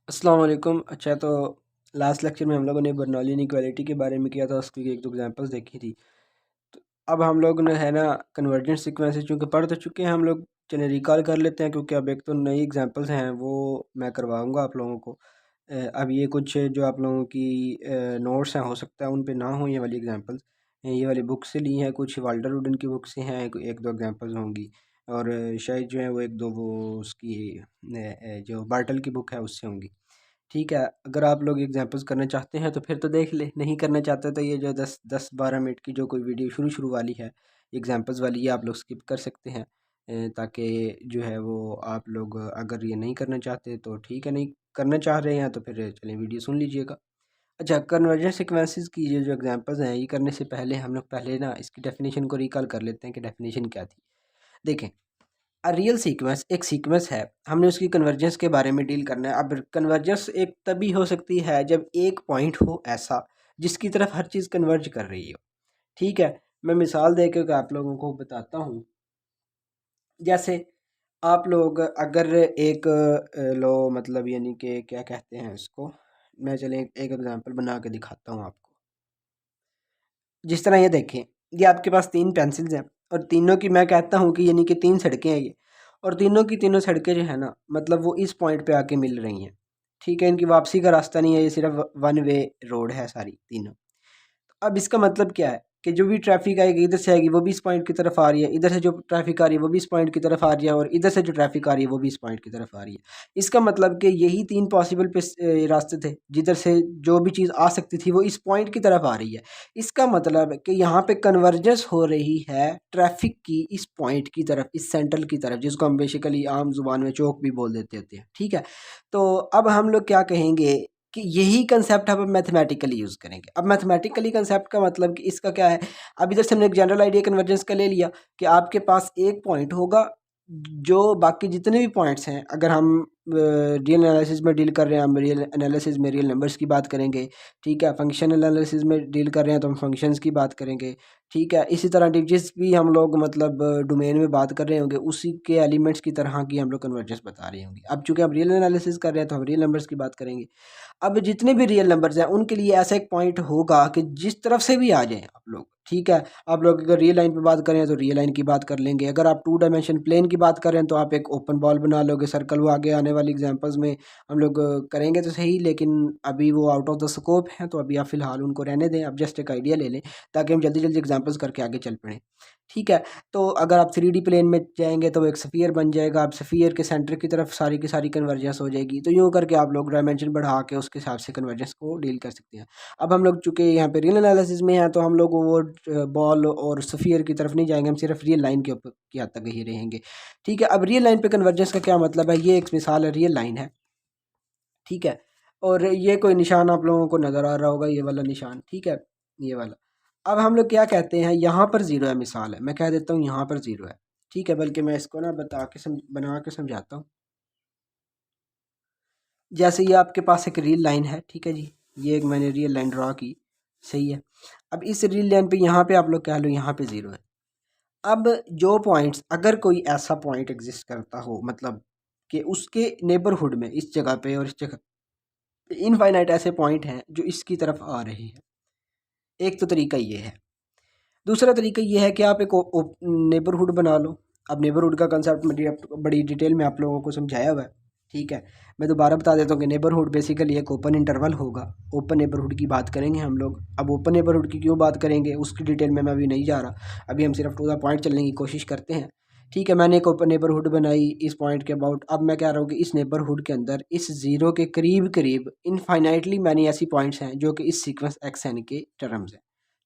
अस्सलाम वालेकुम। अच्छा, तो लास्ट लेक्चर में हम लोगों ने बर्नौली इनइक्वालिटी के बारे में किया था, उसकी एक दो एग्जांपल्स देखी थी। तो अब हम लोग ने है ना कन्वर्जेंट सीक्वेंसेस चूँकि पढ़ तो चुके हैं हम लोग, चलिए रिकॉल कर लेते हैं क्योंकि अब एक तो नई एग्जांपल्स हैं वो मैं करवाऊँगा आप लोगों को। अब ये कुछ जो आप लोगों की नोट्स हैं हो सकता है उन पे ना हो ये वाली एग्जांपल्स। ये वाली बुक से ली हैं, कुछ वाल्टर वुडन की बुक से हैं, एक दो एग्जांपल्स होंगी और शायद जो है वो एक दो वो उसकी जो बार्टल की बुक है उससे होंगी। ठीक है, अगर आप लोग एग्जांपल्स करना चाहते हैं तो फिर तो देख ले, नहीं करना चाहते तो ये जो 10-12 मिनट की जो कोई वीडियो शुरू वाली है एग्जांपल्स वाली, ये आप लोग स्किप कर सकते हैं। ताकि जो है वो आप लोग अगर ये नहीं करना चाहते तो ठीक है, नहीं करना चाह रहे हैं तो फिर चलिए वीडियो सुन लीजिएगा। अच्छा, कन्वर्जेंट सीक्वेंसेस की ये जो एग्जांपल्स हैं ये करने से पहले हम लोग पहले ना इसकी डेफिनेशन को रिकॉल कर लेते हैं कि डेफिनेशन क्या थी। देखें, रियल सीक्वेंस एक सीक्वेंस है, हमने उसकी कन्वर्जेंस के बारे में डील करना है। अब कन्वर्जेंस एक तभी हो सकती है जब एक पॉइंट हो ऐसा जिसकी तरफ हर चीज़ कन्वर्ज कर रही हो। ठीक है, मैं मिसाल दे के आप लोगों को बताता हूँ। जैसे आप लोग अगर एक लो मतलब यानी कि क्या कहते हैं इसको, मैं चले एक एग्जांपल बना के दिखाता हूँ आपको। जिस तरह ये देखें, ये आपके पास 3 पेंसिल्स हैं और तीनों की मैं कहता हूँ कि यानी कि 3 सड़कें हैं ये, और तीनों की तीनों सड़कें जो है ना मतलब वो इस पॉइंट पे आके मिल रही हैं। ठीक है, इनकी वापसी का रास्ता नहीं है, ये सिर्फ वन वे रोड है सारी तीनों। अब इसका मतलब क्या है कि जो भी ट्रैफिक आएगी इधर से आएगी वो भी इस पॉइंट की तरफ आ रही है, इधर से जो ट्रैफिक आ रही है वो भी इस पॉइंट की तरफ आ रही है, और इधर से जो ट्रैफिक आ रही है वो भी इस पॉइंट की तरफ आ रही है। इसका मतलब कि यही 3 पॉसिबल रास्ते थे जिधर से जो भी चीज़ आ सकती थी वो इस पॉइंट की तरफ आ रही है। इसका मतलब है कि यहाँ पे कन्वर्जेंस हो रही है ट्रैफिक की इस पॉइंट की तरफ, इस सेंट्रल की तरफ, जिसको हम बेसिकली आम जुबान में चौक भी बोल देते होते हैं। ठीक है, तो अब हम लोग क्या कहेंगे कि यही कंसेप्ट हम मैथमेटिकली यूज़ करेंगे। अब मैथमेटिकली कंसेप्ट का मतलब कि इसका क्या है, अब इधर से हमने एक जनरल आइडिया कन्वर्जेंस का ले लिया कि आपके पास एक पॉइंट होगा, जो बाकी जितने भी पॉइंट्स हैं, अगर हम रियल एनालिसिस में डील कर रहे हैं, हम रियल एनालिसिस में रियल नंबर्स की बात करेंगे। ठीक है, फंक्शन एनालिसिस में डील कर रहे हैं तो हम फंक्शंस की बात करेंगे। ठीक है, इसी तरह जिस भी हम लोग मतलब डोमेन में बात कर रहे होंगे उसी के एलिमेंट्स की तरह की हम लोग कन्वर्जेंस बता रहे होंगे। अब चूंकि हम रियल एनालिसिस कर रहे हैं तो हम रियल नंबर्स की बात करेंगे। अब जितने भी रियल नंबर्स हैं उनके लिए ऐसा एक पॉइंट होगा कि जिस तरफ से भी आ जाएं आप लोग। ठीक है, आप लोग अगर रियल लाइन पे बात करें तो रियल लाइन की बात कर लेंगे, अगर आप 2 डायमेंशन प्लेन की बात करें तो आप एक ओपन बॉल बना लोगे सर्कल। वो आगे आने वाली एग्जांपल्स में हम लोग करेंगे तो सही, लेकिन अभी वो आउट ऑफ द स्कोप है तो अभी आप फिलहाल उनको रहने दें। अब जस्ट एक आइडिया ले लें ताकि हम जल्दी जल्दी एग्जांपल्स करके आगे चल पड़ें। ठीक है, तो अगर आप 3D प्लेन में जाएंगे तो वो एक स्फीयर बन जाएगा, आप स्फीयर के सेंटर की तरफ सारी की सारी कन्वर्जेंस हो जाएगी। तो यूँ करके आप लोग डायमेंशन बढ़ा के उसके हिसाब से कन्वर्जेंस को डील कर सकते हैं। अब हम लोग चूँकि यहाँ पे रियल एनालिसिस में हैं तो हम लोग वो बॉल और स्फीयर की तरफ नहीं जाएंगे, हम सिर्फ रियल लाइन के ऊपर की हद तक ही रहेंगे। ठीक है, अब रियल लाइन पे कन्वर्जेंस का क्या मतलब है, ये एक मिसाल है, रियल लाइन है। ठीक है, और ये कोई निशान आप लोगों को नज़र आ रहा होगा, ये वाला निशान। ठीक है, ये वाला। अब हम लोग क्या कहते हैं, यहाँ पर ज़ीरो है, मिसाल है, मैं कह देता हूँ यहाँ पर ज़ीरो है। ठीक है, बल्कि मैं इसको ना बना के समझाता हूँ। जैसे ये आपके पास एक रियल लाइन है, ठीक है जी, ये एक मैंने रियल लाइन ड्रा की, सही है। अब इस रियल लाइन पे यहाँ पे आप लोग कह लो यहाँ पे ज़ीरो है। अब जो पॉइंट्स, अगर कोई ऐसा पॉइंट एग्जिस्ट करता हो मतलब कि उसके नेबरहुड में इस जगह पे और इस जगह, इनफाइनाइट ऐसे पॉइंट हैं जो इसकी तरफ आ रहे हैं। एक तो तरीका ये है। दूसरा तरीका ये है कि आप एक नेबरहुड बना लो। अब नेबरहुड का कंसेप्ट बड़ी डिटेल में आप लोगों को समझाया हुआ है। ठीक है, मैं दोबारा बता देता हूँ कि नेबरहुड बेसिकली एक ओपन इंटरवल होगा। ओपन नेबरहुड की बात करेंगे हम लोग। अब ओपन नेबरहुड की क्यों बात करेंगे उसकी डिटेल में मैं अभी नहीं जा रहा, अभी हम सिर्फ टू द पॉइंट चलने की कोशिश करते हैं। ठीक है, मैंने एक ओपन नेबरहुड बनाई इस पॉइंट के अबाउट। अब मैं कह रहा हूँ कि इस नेबरहुड के अंदर इस ज़ीरो के करीब करीब इनफाइनाइटली मैनी ऐसी पॉइंट्स हैं जो कि इस सीक्वेंस एक्स एन के टर्म्स हैं।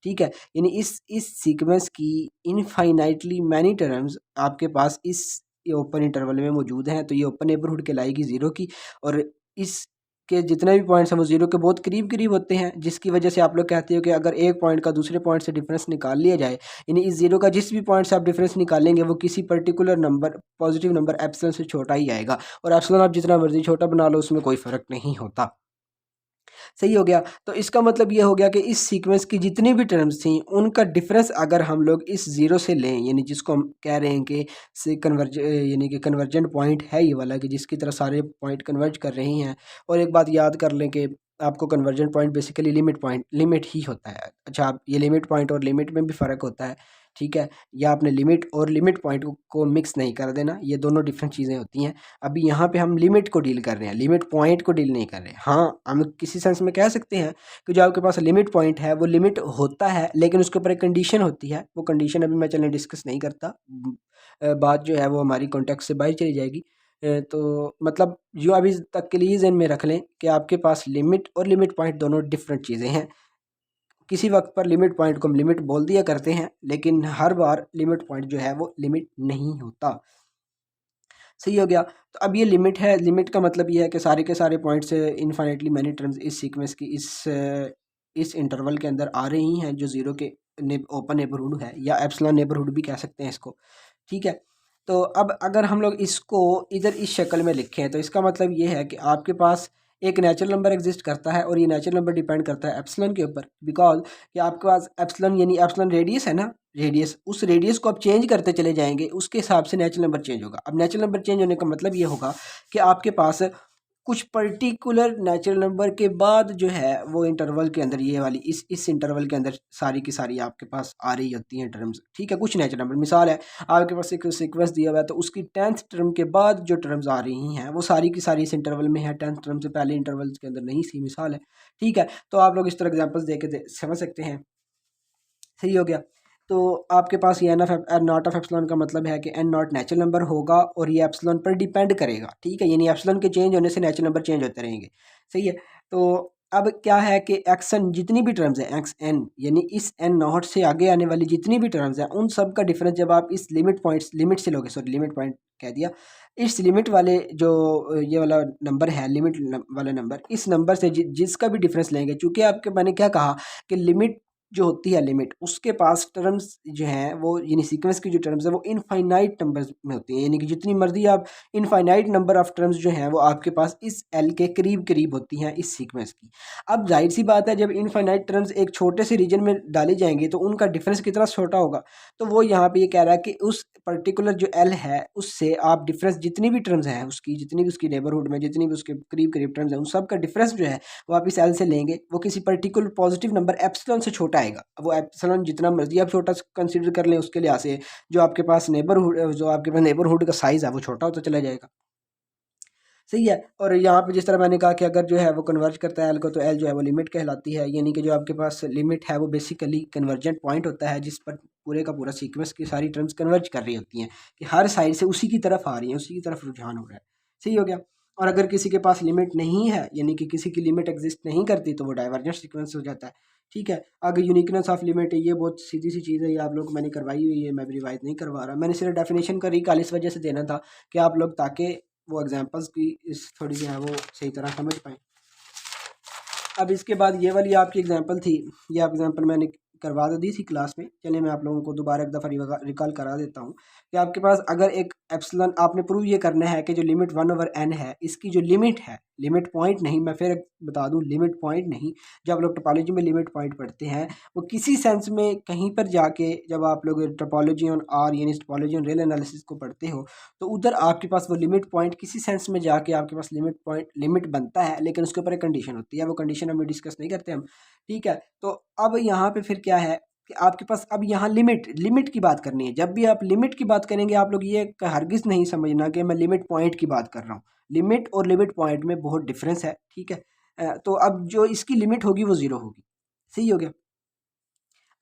ठीक है, यानी इस सीक्वेंस की इनफाइनाइटली मैनी टर्म्स आपके पास इस ओपन इंटरवल में मौजूद हैं। तो ये ओपन नेबरहुड कहलाएगी ज़ीरो की, और इसके जितने भी पॉइंट्स हैं वो ज़ीरो के बहुत करीब करीब होते हैं, जिसकी वजह से आप लोग कहते हो कि अगर एक पॉइंट का दूसरे पॉइंट से डिफरेंस निकाल लिया जाए, यानी इस ज़ीरो का जिस भी पॉइंट से आप डिफरेंस निकालेंगे वो किसी particular number, positive number epsilon से छोटा ही आएगा, और एप्सिलॉन आप जितना मर्जी छोटा बना लो उसमें कोई फ़र्क नहीं होता। सही हो गया। तो इसका मतलब ये हो गया कि इस सीक्वेंस की जितनी भी टर्म्स थी उनका डिफरेंस अगर हम लोग इस ज़ीरो से लें, यानी जिसको हम कह रहे हैं कि से यानी कि कन्वर्जेंट पॉइंट है ये वाला कि जिसकी तरह सारे पॉइंट कन्वर्ज कर रही हैं। और एक बात याद कर लें कि आपको कन्वर्जेंट पॉइंट बेसिकली लिमिट ही होता है। अच्छा, आप ये लिमिट पॉइंट और लिमिट में भी फ़र्क होता है, ठीक है। या आपने लिमिट और लिमिट पॉइंट को मिक्स नहीं कर देना, ये दोनों डिफरेंट चीज़ें होती हैं। अभी यहाँ पे हम लिमिट को डील कर रहे हैं, लिमिट पॉइंट को डील नहीं कर रहे। हाँ, हम किसी सेंस में कह सकते हैं कि जो आपके पास लिमिट पॉइंट है वो लिमिट होता है, लेकिन उसके ऊपर एक कंडीशन होती है। वो कंडीशन अभी मैं चलें डिस्कस नहीं करता, बात जो है वो हमारी कॉन्टेक्स्ट से बाहर चली जाएगी। तो मतलब जो अभी तक के लिए ज़हन में रख लें कि आपके पास लिमिट और लिमिट पॉइंट दोनों डिफरेंट चीज़ें हैं। किसी वक्त पर लिमिट पॉइंट को हम लिमिट बोल दिया करते हैं, लेकिन हर बार लिमिट पॉइंट जो है वो लिमिट नहीं होता। सही हो गया। तो अब ये लिमिट है, लिमिट का मतलब ये है कि सारे के सारे पॉइंट्स इनफाइनेटली मैनी टर्म्स इस सीक्वेंस की इस इंटरवल के अंदर आ रही हैं जो ज़ीरो के ओपन नेबरहुड है, या एप्सिलॉन नेबरहुड भी कह सकते हैं इसको, ठीक है। तो अब अगर हम लोग इसको इधर इस शक्ल में लिखें तो इसका मतलब ये है कि आपके पास एक नेचुरल नंबर एग्जिस्ट करता है और ये नेचुरल नंबर डिपेंड करता है एप्सिलॉन के ऊपर, बिकॉज कि आपके पास एप्सिलॉन यानी एप्सिलॉन रेडियस है ना, रेडियस, उस रेडियस को आप चेंज करते चले जाएंगे, उसके हिसाब से नेचुरल नंबर चेंज होगा। अब नेचुरल नंबर चेंज होने का मतलब ये होगा कि आपके पास कुछ पर्टिकुलर नेचुरल नंबर के बाद जो है वो इंटरवल के अंदर ये वाली इस इंटरवल के अंदर सारी की सारी आपके पास आ रही होती हैं टर्म्स, ठीक है। कुछ नेचुरल नंबर, मिसाल है आपके पास एक सीक्वेंस दिया हुआ है तो उसकी 10th टर्म के बाद जो टर्म्स आ रही हैं वो सारी की सारी इस इंटरवल में है, 10th टर्म से पहले इंटरवल के अंदर नहीं सी, मिसाल है, ठीक है। तो आप लोग इस तरह एग्जाम्पल्स दे के समझ सकते हैं। सही हो गया। तो आपके पास ये एन नॉट ऑफ एप्सिलॉन का मतलब है कि एन नॉट नेचुरल नंबर होगा और ये एप्सिलॉन पर डिपेंड करेगा, ठीक है। यानी एप्सिलॉन के चेंज होने से नेचुरल नंबर चेंज होते रहेंगे, सही है। तो अब क्या है कि एक्स एन जितनी भी टर्म्स हैं, एक्स एन यानी इस एन नॉट से आगे आने वाली जितनी भी टर्म्स हैं उन सब का डिफरेंस जब आप इस लिमिट से लोगे, सॉरी लिमिट पॉइंट कह दिया, इस लिमिट वाले जो ये वाला नंबर है, वाला नंबर, इस नंबर से जिसका भी डिफरेंस लेंगे, चूँकि आपके मैंने क्या कहा कि लिमिट जो होती है, लिमिट उसके पास टर्म्स जो हैं वो यानी सीक्वेंस की जो टर्म्स है वो इनफाइनाइट नंबर्स में होती हैं, यानी कि जितनी मर्जी आप इनफाइनाइट नंबर ऑफ टर्म्स जो हैं वो आपके पास इस एल के करीब करीब होती हैं इस सीक्वेंस की। अब जाहिर सी बात है जब इनफाइनाइट टर्म्स एक छोटे से रीजन में डाले जाएंगे तो उनका डिफरेंस कितना छोटा होगा। तो वो यहाँ पे ये कह रहा है कि उस पर्टिकुलर जो एल है उससे आप डिफरेंस जितनी भी टर्म्स हैं उसकी, जितनी भी उसकी नेबरहुड में जितनी भी उसके करीब करीब टर्म्स हैं उन सब का डिफरेंस जो है वो आप इस एल से लेंगे, वो किसी पर्टिकुलर पॉजिटिव नंबर एप्सिलॉन से छोटा आएगा। अब वो एप्सिलॉन जितना मर्जी आप छोटा कंसीडर कर लें उसके लिहाज से जो आपके पास नेबरहुड का साइज़ है वो छोटा होता चला जाएगा, सही है। और यहाँ पे जिस तरह मैंने कहा कि अगर जो है वो कन्वर्ज करता है एल को तो एल जो है वो लिमिट कहलाती है, यानी कि जो आपके पास लिमिट है वो बेसिकली कन्वर्जेंट पॉइंट होता है जिस पर पूरे का पूरा सीक्वेंस की सारी टर्म्स कन्वर्ज कर रही होती हैं कि हर साइड से उसी की तरफ आ रही हैं, उसी की तरफ रुझान हो रहा है, सही हो गया। और अगर किसी के पास लिमिट नहीं है यानी कि किसी की लिमिट एग्जिस्ट नहीं करती तो वो डाइवर्जेंट सीक्वेंस हो जाता है, ठीक है। आगे यूनिकनेस ऑफ लिमिट है, ये बहुत सीधी सी चीज़ है, ये आप लोग को मैंने करवाई हुई है, मैं भी रिवाइज नहीं करवा रहा, मैंने सिर्फ डेफिनेशन का रिकॉल इस वजह से देना था कि आप लोग ताकि वो एग्जांपल्स की इस थोड़ी सी है वो सही तरह समझ पाएँ। अब इसके बाद ये वाली आपकी एग्जांपल थी, ये एग्जांपल मैंने करवा तो दी थी क्लास में, चलिए मैं आप लोगों को दोबारा एक दफ़ा रिकॉल करा देता हूँ कि आपके पास अगर एक एप्सिलॉन, आपने प्रूव ये करना है कि जो लिमिट 1/n है इसकी जो लिमिट है, लिमिट पॉइंट नहीं, मैं फिर बता दूं लिमिट पॉइंट नहीं, जब आप लोग टोपोलॉजी में लिमिट पॉइंट पढ़ते हैं वो किसी सेंस में कहीं पर जाके जब आप लोग टोपोलॉजी ऑन आर यानी टोपोलॉजी ऑन रियल एनालिसिस को पढ़ते हो तो उधर आपके पास वो लिमिट पॉइंट किसी सेंस में जाके आपके पास लिमिट बनता है, लेकिन उसके ऊपर एक कंडीशन होती है, वो कंडीशन अभी डिस्कस नहीं करते हम, ठीक है। तो अब यहाँ पे फिर क्या है कि आपके पास अब यहाँ लिमिट की बात करनी है। जब भी आप लिमिट की बात करेंगे आप लोग ये हरगिज़ नहीं समझना कि मैं लिमिट पॉइंट की बात कर रहा हूँ, लिमिट और लिमिट पॉइंट में बहुत डिफरेंस है, ठीक है। तो अब जो इसकी लिमिट होगी वो ज़ीरो होगी, सही हो गया।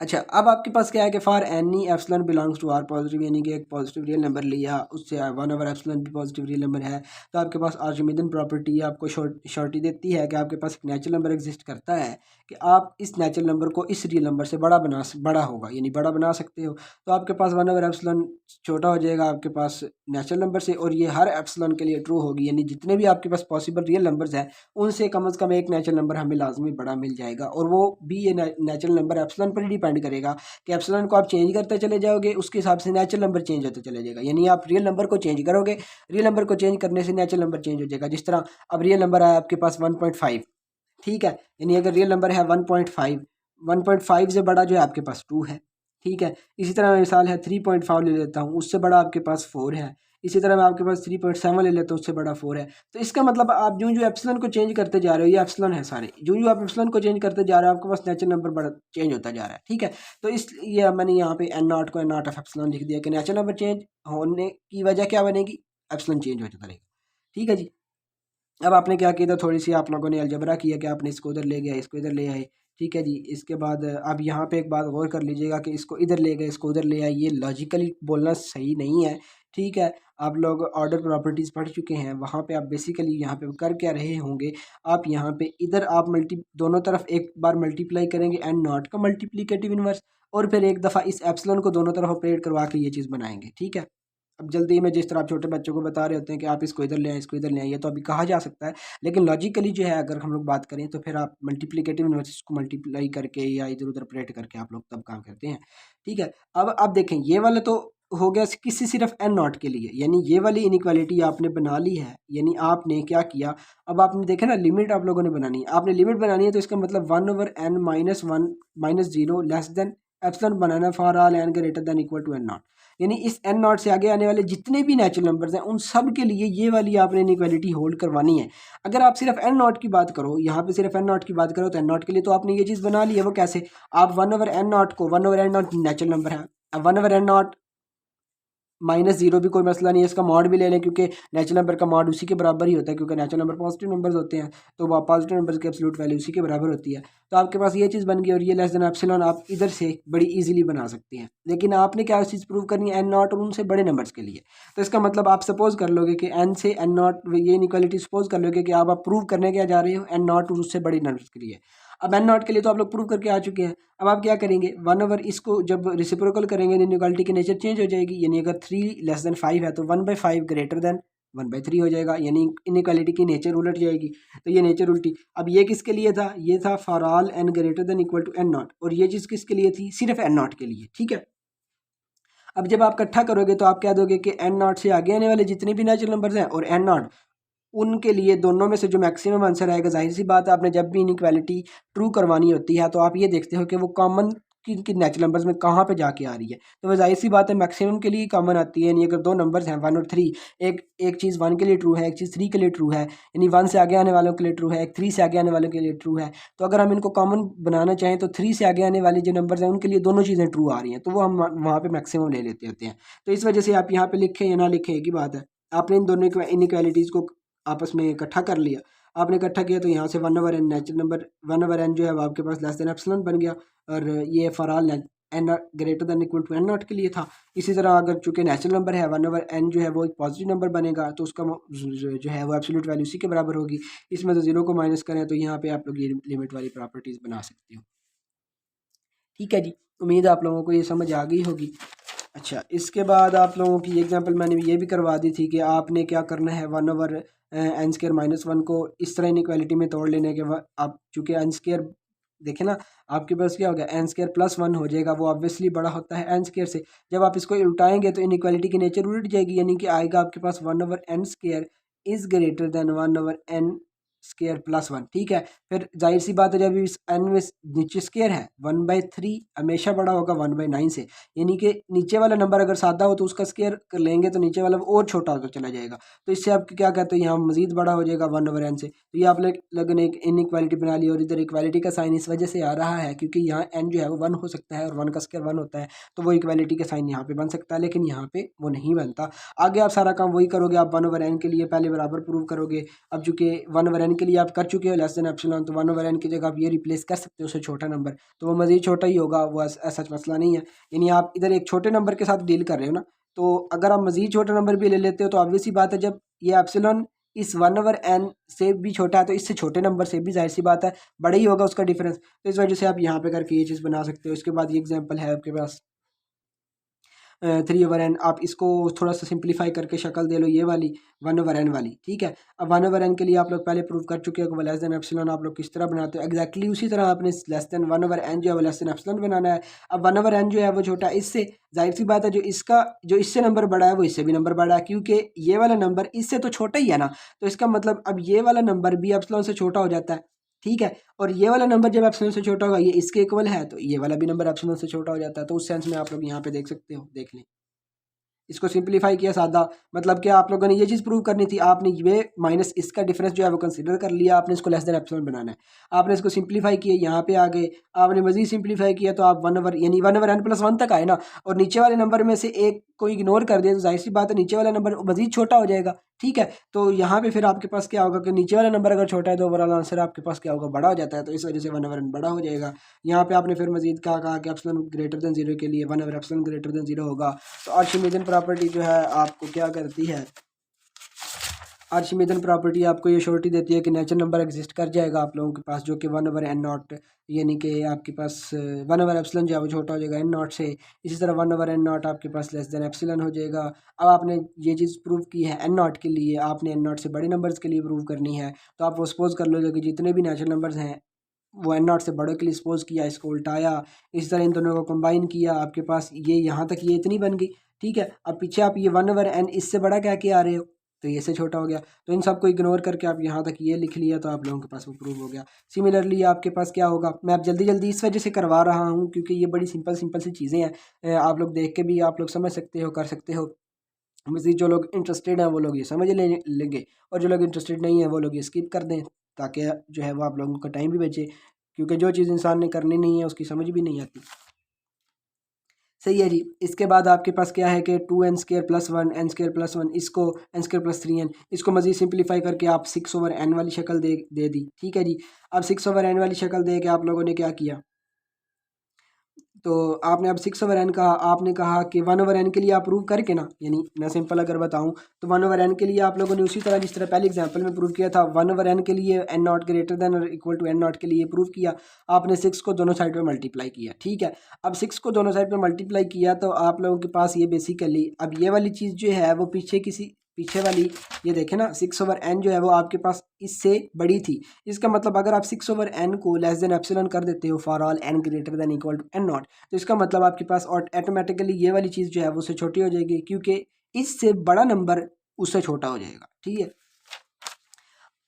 अच्छा, अब आपके पास क्या है कि for any epsilon belongs to R positive, यानी कि एक पॉजिटिव रियल नंबर लिया उससे 1/एप्सिलॉन भी पॉजिटिव रियल नंबर है, तो आपके पास आर्चिमिदन प्रॉपर्टी आपको शॉर्टी देती है कि आपके पास एक नेचुरल नंबर एग्जिस्ट करता है कि आप इस नेचुरल नंबर को इस रियल नंबर से बड़ा होगा यानी बड़ा बना सकते हो। तो आपके पास 1/एप्सिलॉन छोटा हो जाएगा आपके पास नेचुरल नंबर से, और ये हर एप्सिलॉन के लिए ट्रू होगी, यानी जितने भी आपके पास पॉसिबल रियल नंबर्स हैं उनसे कम से कम एक नेचुरल नंबर हमें लाजमी बड़ा मिल जाएगा, और वो भी ये नेचुरल नंबर एप्सिलॉन पर ही डिपेंड करेगा कि एप्सिलॉन को आप चेंज करते चले जाओगे उसके हिसाब से नेचुरल नंबर चेंज होता चले जाएगा, यानी आप रियल नंबर को चेंज करोगे, रियल नंबर को चेंज करने से नेचुरल नंबर चेंज हो जाएगा। जिस तरह अब रियल नंबर आया आपके पास 1.5, ठीक है, यानी अगर रियल नंबर है 1.5, 1.5 से बड़ा जो है आपके पास 2 है। ठीक है, इसी तरह मिसाल है 3.5 ले लेता हूँ, उससे बड़ा आपके पास 4 है। इसी तरह मैं आपके पास 3.7 ले लेता हूँ, उससे बड़ा 4 है। तो इसका मतलब आप जो जो एप्सिलॉन को चेंज करते जा रहे हो, ये एप्सिलॉन है सारे, जो जो आप एप्सिलॉन को चेंज करते जा रहे हो आपके पास नेचुरल नंबर बड़ा चेंज होता जा रहा है। ठीक है, तो इसलिए मैंने यहाँ पे एन नॉट को एन नॉट ऑफ एप्सिलॉन लिख दिया कि नेचुरल नंबर चेंज होने की वजह क्या बनेगी, एप्सिलॉन चेंज हो जाता रहेगा। ठीक है जी। अब आपने क्या किया था, थोड़ी सी आप लोगों ने अलजबरा किया कि आपने इसको उधर ले गया, इसको इधर ले आए। ठीक है जी। इसके बाद अब यहाँ पे एक बात गौर कर लीजिएगा कि इसको इधर ले गए, इसको उधर ले आए, ये लॉजिकली बोलना सही नहीं है। ठीक है, आप लोग ऑर्डर प्रॉपर्टीज़ पढ़ चुके हैं, वहाँ पे आप बेसिकली यहाँ पे कर क्या रहे होंगे, आप यहाँ पे इधर आप दोनों तरफ एक बार मल्टीप्लाई करेंगे एंड नॉट का मल्टीप्लिकेटिव इनवर्स, और फिर एक दफ़ा इस एप्सिलॉन को दोनों तरफ ऑपरेट करवा के ये चीज़ बनाएंगे। ठीक है, अब जल्दी में जिस तरह आप छोटे बच्चों को बता रहे होते हैं कि आप इसको इधर ले आए, इसको इधर ले आए, ये तो अभी कहा जा सकता है, लेकिन लॉजिकली जो है अगर हम लोग बात करें तो फिर आप मल्टीप्लिकेटिव इन्वर्सेस को मल्टीप्लाई करके या इधर उधर ऑपरेट करके आप लोग तब काम करते हैं। ठीक है, अब आप देखें ये वाला तो हो गया किसी सिर्फ एन नॉट के लिए, यानी ये वाली इनइक्वालिटी आपने बना ली है, यानी आपने क्या किया, अब आपने देखा ना लिमिट आप लोगों ने बनानी है, आपने लिमिट बनानी है, तो इसका मतलब 1/n-1 - 0 लेस देन एप्सिलॉन बनाना for all n greater than equal to n not. यानी इस एन नॉट से आगे आने वाले जितने भी नेचुरल नंबर्स हैं उन सब के लिए ये वाली आपने इनइक्वालिटी होल्ड करवानी है। अगर आप सिर्फ एन नॉट की बात करो, यहाँ पे सिर्फ एन नॉट की बात करो, तो एन नॉट के लिए तो आपने ये चीज़ बना ली है। वो कैसे, आप 1/n नॉट को, 1/n नॉट नेचुरल नंबर है, अब 1/n नॉट -0 भी कोई मसला नहीं है, इसका मॉड भी ले लें, क्योंकि नेचुरल नंबर का मॉड उसी के बराबर ही होता है, क्योंकि नेचुरल नंबर पॉजिटिव नंबर्स होते हैं, तो वह पॉजिटिव नंबर की एब्सोल्यूट वैल्यू उसी के बराबर होती है। तो आपके पास ये चीज़ बन गई, और ये लेस देन एप्सिलॉन आप इधर से बड़ी इजीली बना सकते हैं। लेकिन आपने क्या चीज़ प्रूव करनी है, एन नॉट और उनसे बड़े नंबर्स के लिए। तो इसका मतलब आप सपोज कर लोगे कि एन से एन नॉट, ये इनइक्वालिटी सपोज कर लोगे कि आप प्रूव करने क्या जा रहे हो, एन नॉट और उससे बड़े नंबर्स के लिए। अब एन नॉट के लिए तो आप लोग प्रूव करके आ चुके हैं। अब आप क्या करेंगे, 1/, इसको जब रिसिप्रोकल करेंगे इनइक्वालिटी की नेचर चेंज हो जाएगी, यानी अगर 3 लेस देन 5 है तो 1/5 ग्रेटर देन 1/3 हो जाएगा, यानी इनइक्वालिटी की नेचर उलट जाएगी। तो ये नेचर उल्टी, अब ये किसके लिए था, ये था for all n greater than equal to n not, और ये चीज़ किसके लिए थी, सिर्फ एन नॉट के लिए। ठीक है, अब जब आप इकट्ठा करोगे तो आप क्या दोगे कि एन नॉट से आगे आने वाले जितने भी नेचुरल नंबर्स हैं और एन नॉट, उनके लिए दोनों में से जो मैक्सिमम आंसर आएगा, जाहिर सी बात है आपने जब भी इनइक्वालिटी ट्रू करवानी होती है तो आप ये देखते हो कि वो कॉमन की नेचुरल नंबर्स में कहाँ पे जाके आ रही है। तो वह जाहिर सी बात है मैक्सिमम के लिए कॉमन आती है, यानी अगर दो नंबर्स हैं 1 और 3, एक एक चीज़ 1 के लिए ट्रू है, एक चीज़ 3 के लिए ट्रू है, यानी 1 से आगे आने वालों के लिए ट्रू है, एक 3 से आगे आने वालों के लिए ट्रू है। तो अगर हम इनको कॉमन बनाना चाहें तो 3 से आगे आने वाले जो नंबर्स हैं उनके लिए दोनों चीज़ें ट्रू आ रही हैं, तो वो हम वहाँ पर मैक्सिमम ले लेते होते हैं। तो इस वजह से आप यहाँ पर लिखें या ना लिखें एक ही बात है, आपने इन दोनों इनइक्वालिटीज़ को आपस में इकट्ठा कर लिया। आपने इकट्ठा किया तो यहाँ से 1/n नेचुरल नंबर, 1/n जो है वो आपके पास लेस देन एप्सिलॉन बन गया, और ये for all n greater than equal to n not के लिए था। इसी तरह अगर चूंकि नेचुरल नंबर है 1/n जो है वो एक पॉजिटिव नंबर बनेगा, तो उसका जो है वो एब्सोल्यूट वैल्यू उसी के बराबर होगी। इसमें तो 0 को माइनस करें तो यहाँ पे आप लोग ये लिमिट वाली प्रॉपर्टीज़ बना सकते हो। ठीक है जी, उम्मीद है आप लोगों को ये समझ आ गई होगी। अच्छा, इसके बाद आप लोगों की एग्जांपल मैंने ये भी करवा दी थी कि आपने क्या करना है, 1/n² - 1 को इस तरह इनइक्वालिटी में तोड़ लेने के बाद, आप चूँकि एन स्केयर देखें ना, आपके पास क्या हो गया, n² + 1 हो जाएगा, वो ऑब्वियसली बड़ा होता है n² से। जब आप इसको उल्टाएंगे तो इनइक्वालिटी की नेचर उलट जाएगी, यानी कि आएगा आपके पास 1/n² is greater than 1/n² + 1। ठीक है, फिर जाहिर सी बात है जब इस n में नीचे स्केयर है 1/3 हमेशा बड़ा होगा 1/9 से, यानी कि नीचे वाला नंबर अगर सादा हो तो उसका स्केयर कर लेंगे तो नीचे वाला और छोटा होता चला जाएगा। तो इससे आप क्या कहते हैं, यहाँ मजीद बड़ा हो जाएगा 1/n से। तो ये आप लोगों ने एक इनइक्वालिटी बना ली, और इधर इक्वालिटी का साइन इस वजह से आ रहा है क्योंकि यहाँ n जो है वो 1 हो सकता है और 1 का स्केयर 1 होता है, तो वो इक्वालिटी का साइन यहाँ पे बन सकता है, लेकिन यहाँ पे वो नहीं बनता। आगे आप सारा काम वही करोगे, आप 1/n के लिए पहले बराबर प्रूव करोगे। अब चूंकि 1/n के लिए आप कर चुके हो लेस देन एप्सिलॉन, तो 1/n की जगह आप ये रिप्लेस कर सकते हो उससे छोटा नंबर, तो वो मज़ीद छोटा ही होगा, वो ऐसा मसला नहीं है। यानी आप इधर एक छोटे नंबर के साथ डील कर रहे हो ना, तो अगर आप मज़ीद छोटा नंबर भी ले लेते हो तो ऑब्वियस सी बात है जब ये एप्सिलॉन इस 1/n से भी छोटा है तो इससे छोटे नंबर से भी जाहिर सी बात है बड़ा ही होगा उसका डिफरेंस। तो इस वजह से आप यहाँ पे करके ये चीज़ बना सकते हो। इसके बाद ये एग्जांपल है आपके पास 3/n, आप इसको थोड़ा सा सिंप्लीफाई करके शक्ल दे लो ये वाली 1/n वाली। ठीक है, अब 1/n के लिए आप लोग पहले प्रूव कर चुके हो कि लेस देन एप्सिलॉन आप लोग किस तरह बनाते हो, एग्जैक्टली उसी तरह आपने लेस देन 1/n जो है वो लेस देन एप्सिलॉन बनाना है। अब 1/n जो है वो छोटा इससे, जाहिर सी बात है जो इससे नंबर बड़ा है वो इससे भी नंबर बड़ा है, क्योंकि ये वाला नंबर इससे तो छोटा ही है ना, तो इसका मतलब अब ये वाला नंबर भी एप्सिलॉन से छोटा हो जाता है। ठीक है। और ये वाला नंबर जब एप्सिलॉन से छोटा होगा ये इसके इक्वल है, तो ये वाला भी नंबर एप्सिलॉन से छोटा हो जाता है। तो उस सेंस में आप लोग यहाँ पे देख सकते हो, देख लें। इसको सिंपलीफाई किया सादा, मतलब क्या आप लोगों ने ये चीज़ प्रूव करनी थी, आपने ये माइनस इसका डिफरेंस जो है वो कंसीडर कर लिया, आपने इसको लेस देन एप्सिलॉन बनाना है। आपने इसको सिंपलीफाई किया, यहाँ पे आ गए, आपने मजीद सिंपलीफाई किया तो आप 1/, यानी 1/n+1 तक आए ना। और नीचे वाले नंबर में से एक को इग्नोर कर दिया तो जाहिर सी बात है नीचे वाला नंबर मजीद छोटा हो जाएगा। ठीक है, तो यहाँ पे फिर आपके पास क्या होगा कि नीचे वाला नंबर अगर छोटा है तो ओवरऑल आंसर आपके पास क्या होगा, बड़ा हो जाता है। तो इस वजह से 1/n बड़ा हो जाएगा। यहाँ पे आपने फिर मजीद कहा कि एप्सिलॉन ग्रेटर देन 0 के लिए 1/एप्सिलॉन ग्रेटर देन 0 होगा। तो आर्चिमेडियन प्रॉपर्टी जो है आपको क्या करती है, आर्चिमेडियन प्रॉपर्टी आपको ये श्योरिटी देती है कि नेचुरल नंबर एग्जिस्ट कर जाएगा आप लोगों के पास, जो कि 1/n0, यानी कि आपके पास 1/एप्सिलॉन जो है वो छोटा हो जाएगा n0 से। इसी तरह 1/n0 आपके पास लेस देन एप्सिलॉन हो जाएगा। अब आपने ये चीज़ प्रूव की है n0 के लिए, आपने n0 से बड़े नंबर्स के लिए प्रूव करनी है। तो आप वो सपोज कर लो कि जितने भी नेचुरल नंबर्स हैं वो n0 से बड़ों के लिए सपोज किया, इसको उल्टाया, इस तरह इन दोनों को कंबाइन किया, आपके पास ये यहाँ तक ये इतनी बन गई। ठीक है, अब पीछे आप ये 1/n इससे बड़ा कह के आ रहे हो तो ये से छोटा हो गया। तो इन सब को इग्नोर करके आप यहाँ तक ये लिख लिया तो आप लोगों के पास वो प्रूव हो गया। सिमिलरली आपके पास क्या होगा, मैं अब जल्दी जल्दी इस वजह से करवा रहा हूँ क्योंकि ये बड़ी सिंपल सिंपल सी चीज़ें हैं, आप लोग देख के भी आप लोग समझ सकते हो, कर सकते हो। मज़ीद जो लोग इंटरेस्टेड हैं वो लोग ये समझ लेंगे, और जो लोग इंटरेस्टेड नहीं है वो लोग ये स्किप कर दें, ताकि जो है वो आप लोगों का टाइम भी बचे, क्योंकि जो चीज़ इंसान ने करनी नहीं है उसकी समझ भी नहीं आती। सही है जी। इसके बाद आपके पास क्या है कि 2n² + 1 n²+1, इसको n²+3n, इसको मज़ीद सिंपलीफाई करके आप 6/n वाली शक्ल दे दी। ठीक है जी। अब 6/n वाली शक्ल दे के आप लोगों ने क्या किया, तो आपने अब 6/n कहा, आपने कहा कि 1/n के लिए आप प्रूव करके ना, यानी मैं सिंपल अगर बताऊं तो 1/n के लिए आप लोगों ने उसी तरह जिस तरह पहले एग्जांपल में प्रूव किया था, 1/n के लिए n0 ग्रेटर देन और इक्वल टू n0 के लिए प्रूव किया। आपने 6 को दोनों साइड पे मल्टीप्लाई किया। ठीक है, अब 6 को दोनों साइड पे मल्टीप्लाई किया तो आप लोगों के पास ये बेसिकली अब ये वाली चीज़ जो है वो पीछे वाली, ये देखें ना 6/n जो है वो आपके पास इससे बड़ी थी। इसका मतलब अगर आप 6/n को लेस देन एप्सिलॉन कर देते हो for all n greater than equal to n0, तो इसका मतलब आपके पास ऑटोमेटिकली ये वाली चीज़ जो है वो उससे छोटी हो जाएगी, क्योंकि इससे बड़ा नंबर उससे छोटा हो जाएगा। ठीक है,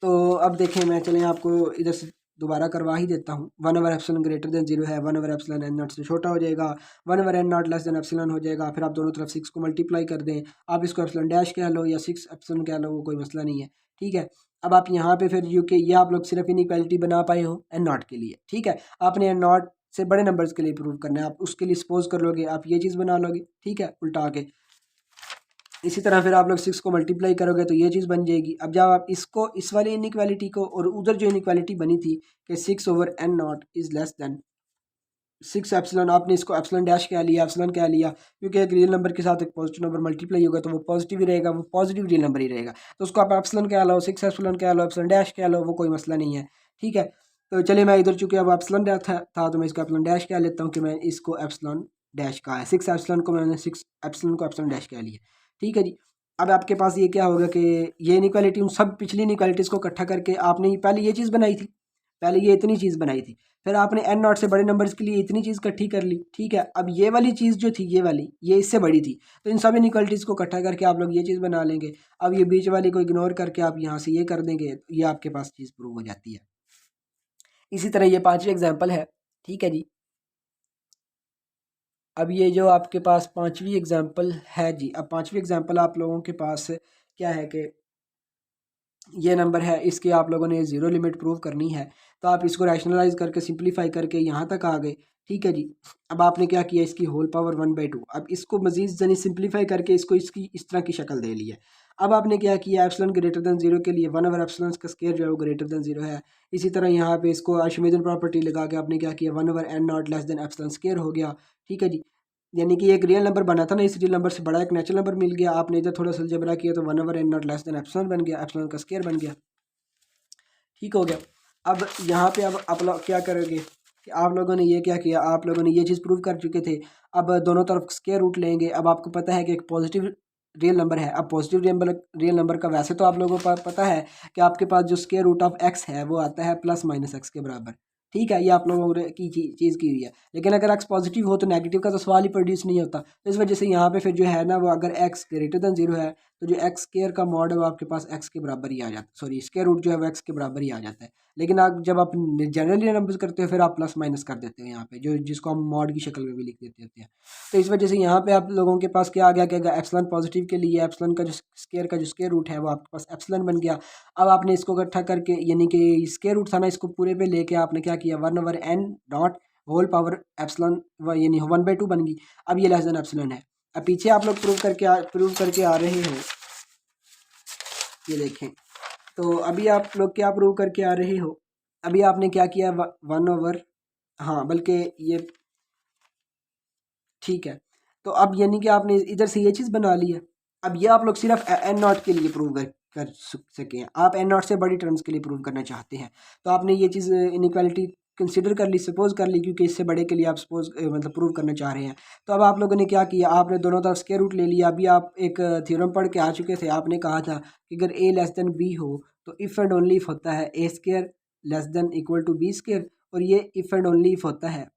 तो अब देखें, मैं चलें आपको इधर से दोबारा करवा ही देता हूँ। 1/एप्सिलॉन ग्रेटर देन 0 है, 1/एप्सिलॉन n0 से छोटा हो जाएगा, 1/n0 लेस देन एप्सिलॉन हो जाएगा। फिर आप दोनों तरफ 6 को मल्टीप्लाई कर दें, आप इसको एप्सिलॉन डैश कह लो या 6 एप्सिलॉन कह लो, वो कोई मसला नहीं है। ठीक है, अब आप यहाँ पे फिर ये आप लोग सिर्फ इनइक्वालिटी बना पाए हो n0 के लिए। ठीक है, आपने n0 से बड़े नंबर्स के लिए प्रूव करना है, आप उसके लिए सपोज कर लोगे, आप ये चीज़ बना लोगे। ठीक है, उल्टा के इसी तरह फिर आप लोग 6 को मल्टीप्लाई करोगे तो ये चीज़ बन जाएगी। अब जब आप इसको इस वाली इनइक्वालिटी को और उधर जो इनइक्वालिटी बनी थी कि 6/n0 is less than 6 epsilon, आपने इसको एप्सिलॉन डैश कह लिया, एप्सिलॉन कह लिया, क्योंकि एक रियल नंबर के साथ एक पॉजिटिव नंबर मल्टीप्लाई होगा तो वो पॉजिटिव ही रहेगा, वो पॉजिटिव रियल नंबर ही रहेगा। तो उसको आप एप्सिलॉन कह लो, 6 एप्सिलॉन कह लो, एप्सिलॉन डैश कह लो, वो कोई मसला नहीं है। ठीक है, तो चलिए मैं इधर चूँकि अब एप्सिलॉन डैश था तो मैं इसको एप्सिलॉन डैश कह लेता हूँ कि मैं इसको एप्सिलॉन डैश कहा है, 6 एप्सिलॉन को मैंने 6 एप्सिलॉन को एप्सिलॉन डैश कह लिया। ठीक है जी। अब आपके पास ये क्या होगा कि ये इनइक्वालिटी उन सब पिछली इनइक्वालिटीज़ को इकट्ठा करके आपने पहले ये चीज़ बनाई थी, पहले ये इतनी चीज़ बनाई थी, फिर आपने n0 से बड़े नंबर्स के लिए इतनी चीज़ इकट्ठी कर ली। ठीक है, अब ये वाली चीज़ जो थी, ये वाली ये इससे बड़ी थी, तो इन सब इनइक्वालिटीज़ को इकट्ठा करके आप लोग ये चीज़ बना लेंगे। अब ये बीच वाली को इग्नोर करके आप यहाँ से ये कर देंगे, तो ये आपके पास चीज़ प्रूव हो जाती है। इसी तरह ये 5वीं एग्जाम्पल है। ठीक है जी। अब ये जो आपके पास 5वीं एग्जाम्पल है जी, अब 5वीं एग्जाम्पल आप लोगों के पास क्या है कि ये नंबर है, इसकी आप लोगों ने ज़ीरो लिमिट प्रूव करनी है। तो आप इसको रैशनलाइज करके सिंप्लीफाई करके यहाँ तक आ गए। ठीक है जी। अब आपने क्या किया, इसकी होल पावर 1/2, अब इसको मजीद जनी सिंप्लीफाई करके इसको इसकी इस तरह की शक्ल दे ली है। अब आपने क्या किया, एप्सिलॉन ग्रेटर देन 0 के लिए 1/एप्सिलॉन का स्क्वायर जो है वो ग्रेटर देन 0 है। इसी तरह यहाँ पे इसको आर्शिमीदेन प्रॉपर्टी लगा के आपने क्या किया, 1/n0 less than epsilon square हो गया। ठीक है जी, यानी कि एक रियल नंबर बना था ना, इस रियल नंबर से बड़ा एक नेचुरल नंबर मिल गया, आपने इधर थोड़ा सा अलजेब्रा किया तो 1/n0 लेस देन एप्सिलॉन बन गया, एप्सिलॉन का स्क्वायर बन गया। ठीक हो गया। अब यहाँ पे अब आप लोग क्या करोगे कि आप लोगों ने ये क्या किया, आप लोगों ने ये चीज़ प्रूव कर चुके थे। अब दोनों तरफ स्क्वायर रूट लेंगे। अब आपको पता है कि एक पॉजिटिव रियल नंबर है। अब पॉजिटिव रियल नंबर का वैसे तो आप लोगों को पता है कि आपके पास जो स्क्वायर रूट ऑफ एक्स है वो आता है +-x के बराबर। ठीक है, ये आप लोगों की चीज़ की हुई है। लेकिन अगर एक्स पॉजिटिव हो तो नेगेटिव का तो सवाल ही प्रोड्यूस नहीं होता। तो इस वजह से यहाँ पे फिर जो है ना वो, अगर एक्स ग्रेटर देन 0 है तो जो एक्स स्क्वायर का मॉड है वो आपके पास एक्स के बराबर ही आ जाता है, सॉरी स्क्वायर रूट जो है वो एक्स के बराबर ही आ जाता है। लेकिन आप जब आप जनरली नंबर्स करते हो फिर आप प्लस माइनस कर देते हो यहाँ पे, जो जिसको हम मॉड की शक्ल में भी लिख देते होते हैं। तो इस वजह से यहाँ पे आप लोगों के पास क्या आ गया कि एप्सिलॉन पॉजिटिव के लिए एप्सिलॉन का जो स्क्वायर रूट है वो आपके पास एप्सिलॉन बन गया। अब आपने इसको इकट्ठा करके, यानी कि स्क्वायर रूट था ना, इसको पूरे पे लेके आपने क्या किया, 1/n dot hole power epsilon, यानी 1/2 बन गई। अब ये लेस देन एप्सिलॉन है। अब पीछे आप लोग प्रूव करके आ रहे हो, ये देखें। तो अभी आप लोग क्या प्रूव करके आ रहे हो, अभी आपने क्या किया, 1/, हाँ बल्कि ये ठीक है। तो अब यानी कि आपने इधर से ये चीज़ बना ली है। अब ये आप लोग सिर्फ एन नॉट के लिए प्रूव कर सकें, आप एन नॉट से बड़ी टर्म्स के लिए प्रूव करना चाहते हैं, तो आपने ये चीज़ इनइक्वालिटी कंसिडर कर ली, सपोज कर ली, क्योंकि इससे बड़े के लिए आप सपोज मतलब प्रूव करना चाह रहे हैं। तो अब आप लोगों ने क्या किया, आपने दोनों तरफ स्क्वायर रूट ले लिया। अभी आप एक थ्योरम पढ़ के आ चुके थे, आपने कहा था कि अगर ए लेस देन बी हो तो इफ़ एंड ओनली इफ होता है a square less than equal to b square, और ये इफ़ एंड ओनली इफ होता है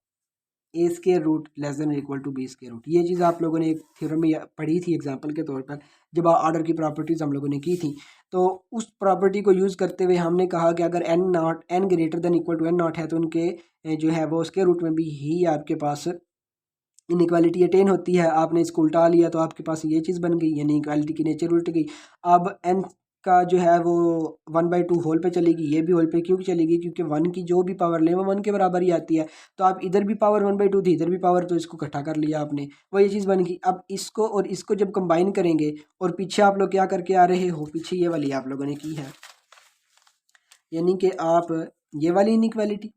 a square root less than equal to b square root. ये चीज़ आप लोगों ने एक थ्योरम में पढ़ी थी एग्जांपल के तौर पर, जब ऑर्डर की प्रॉपर्टीज़ हम लोगों ने की थी। तो उस प्रॉपर्टी को यूज़ करते हुए हमने कहा कि अगर n greater than equal to n not है तो उनके जो है वो स्क्वायर रूट में भी ही आपके पास इनइक्वालिटी अटेन होती है। आपने इसको उल्टा लिया तो आपके पास ये चीज़ बन गई, यानी इक्वालिटी की नेचर उल्ट गई। अब एन का जो है वो 1/2 होल पे चलेगी, ये भी होल पे क्यों चलेगी, क्योंकि 1 की जो भी पावर लें वो 1 के बराबर ही आती है। तो आप इधर भी पावर 1/2 थी, इधर भी पावर, तो इसको इकट्ठा कर लिया आपने, वो ये चीज़ बन गई। अब इसको और इसको जब कंबाइन करेंगे, और पीछे आप लोग क्या करके आ रहे हो, पीछे ये वाली आप लोगों ने की है, यानी कि आप ये वाली इनइक्वालिटी,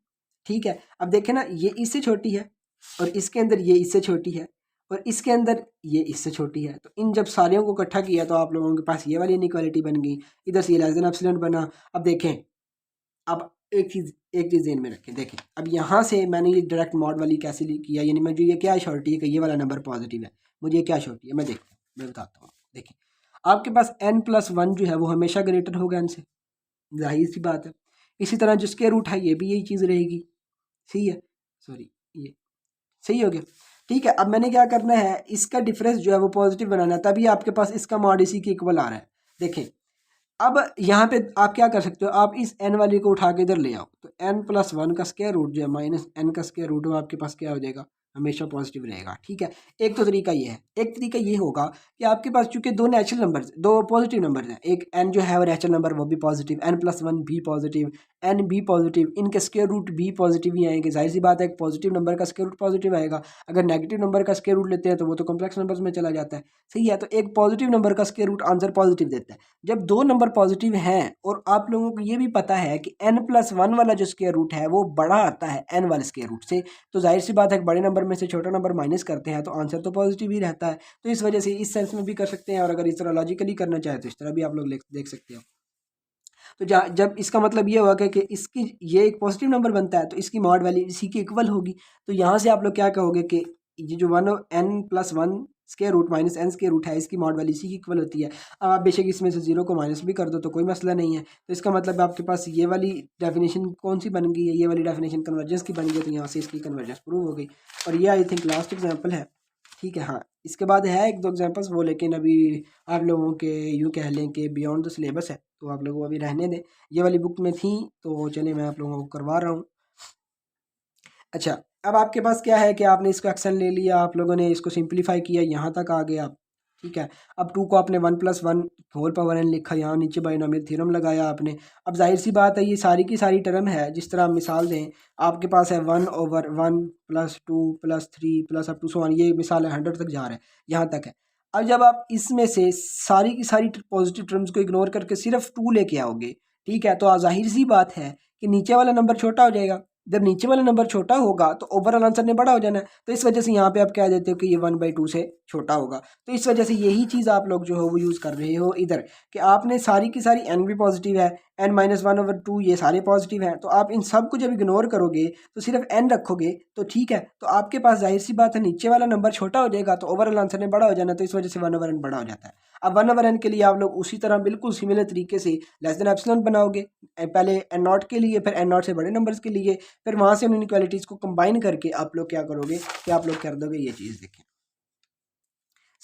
ठीक है। अब देखें ना, ये इससे छोटी है, और इसके अंदर ये इससे छोटी है, और इसके अंदर ये इससे छोटी है। तो इन जब सारियों को इकट्ठा किया तो आप लोगों के पास ये वाली इनइक्वालिटी बन गई। इधर से ये लेस देन एप्सिलॉन बना। अब देखें, अब एक चीज़ ध्यान में रखें, देखें अब यहाँ से मैंने ये डायरेक्ट मॉड वाली कैसे किया, यानी मुझे ये क्या श्योरिटी है कि ये वाला नंबर पॉजिटिव है, मुझे ये क्या श्योरिटी है, मैं बताता हूँ। देखें, आपके पास n+1 जो है वो हमेशा ग्रेटर होगा n से, जाहिर सी बात है। इसी तरह जिसके रूट है ये भी यही चीज़ रहेगी, सही है, सॉरी ये सही हो गया, ठीक है। अब मैंने क्या करना है, इसका डिफरेंस जो है वो पॉजिटिव बनाना है, तभी आपके पास इसका मॉड इसी के इक्वल आ रहा है। देखें, अब यहाँ पे आप क्या कर सकते हो, आप इस n वाली को उठा के इधर ले आओ, तो n+1 का स्क्वायर रूट जो है माइनस n का स्क्वायर रूट, वो आपके पास क्या हो जाएगा, हमेशा पॉजिटिव रहेगा, ठीक है। एक तो तरीका ये है। एक तरीका ये होगा कि आपके पास चूंकि दो नेचुरल नंबर्स, दो पॉजिटिव नंबर्स हैं, एक n जो है वो नेचुरल नंबर वो भी पॉजिटिव, n+1 भी पॉजिटिव, n भी पॉजिटिव, इनके स्क्वायर रूट भी पॉजिटिव ही आएंगे। जाहिर सी बात है, एक पॉजिटिव नंबर का स्क्वायर रूट पॉजिटिव आएगा। अगर नेगेटिव नंबर का स्क्वायर रूट लेते हैं तो वो तो कॉम्प्लेक्स नंबर्स में चला जाता है, सही है। तो एक पॉजिटिव नंबर का स्क्वायर रूट आंसर पॉजिटिव देता है। जब दो नंबर पॉजिटिव हैं और आप लोगों को ये भी पता है कि n+1 वाला जो स्क्वायर रूट है वो बड़ा आता है n वाले स्क्वायर रूट से, तो जाहिर सी बात है बड़े नंबर में से छोटा नंबर माइनस करते हैं तो आंसर तो पॉजिटिव ही रहता है। तो इस वजह से इस सेंस में भी कर सकते हैं, और अगर इस तरह लॉजिकली करना चाहे तो इस तरह भी आप लोग देख सकते हो। तो जब इसका मतलब ये होगा कि इसकी ये एक पॉजिटिव नंबर बनता है तो इसकी मॉड वैल्यू इसी की इक्वल होगी। तो यहाँ से आप लोग क्या कहोगे कि ये जो 1n+1 square root minus n square root है, इसकी मॉड वैल्यू इसी की इक्वल होती है। अब आप बेशक इसमें से 0 को माइनस भी कर दो तो कोई मसला नहीं है। तो इसका मतलब आपके पास ये वाली डेफिनेशन कौन सी बन गई है, ये वाली डेफिनेशन कन्वर्जेंस की बन गई, तो यहाँ से इसकी कन्वर्जेंस प्रूव हो गई। और ये आई थिंक लास्ट एग्जाम्पल है, ठीक है। हाँ, इसके बाद है एक दो एग्जांपल्स वो, लेकिन अभी आप लोगों के यूँ कह लें कि बियॉन्ड द सिलेबस है, तो आप लोगों को अभी रहने दें। ये वाली बुक में थी तो चलिए मैं आप लोगों को करवा रहा हूँ। अच्छा, अब आपके पास क्या है कि आपने इसको एक्शन ले लिया, आप लोगों ने इसको सिंप्लीफाई किया, यहाँ तक आ गए आप, ठीक है। अब 2 को आपने 1+1 होल पावर n लिखा, यहाँ नीचे बाइनोमियल थ्योरम लगाया आपने। अब जाहिर सी बात है ये सारी की सारी टर्म है, जिस तरह आप मिसाल दें, आपके पास है 1/1 +2 +3 plus up to so on, ये मिसाल है 100 तक जा रहा है, यहाँ तक है। अब जब आप इसमें से सारी की सारी पॉजिटिव टर्म्स को इग्नोर करके सिर्फ 2 लेके आओगे, ठीक है, तो जाहिर सी बात है कि नीचे वाला नंबर छोटा हो जाएगा। जब नीचे वाला नंबर छोटा होगा तो ओवरऑल आंसर ने बड़ा हो जाना है। तो इस वजह से यहाँ पे आप कह देते हो कि ये 1/2 से छोटा होगा। तो इस वजह से यही चीज़ आप लोग जो है वो यूज़ कर रहे हो इधर, कि आपने सारी की सारी n भी पॉजिटिव है, n-1/2 ये सारे पॉजिटिव हैं, तो आप इन सब को जब इग्नोर करोगे तो सिर्फ n रखोगे तो ठीक है, तो आपके पास जाहिर सी बात है नीचे वाला नंबर छोटा हो जाएगा तो ओवरऑल आंसर ने बड़ा हो जाना, तो इस वजह से 1/n बड़ा हो जाता है। अब 1/n के लिए आप लोग उसी तरह बिल्कुल सिमिलर तरीके से लेस देन एप्सिलॉन बनाओगे, पहले n0 के लिए, फिर n0 से बड़े नंबर्स के लिए, फिर वहाँ से उन इनइक्वालिटीज़ को कंबाइन करके आप लोग क्या करोगे कि आप लोग कर दोगे ये चीज़, देखें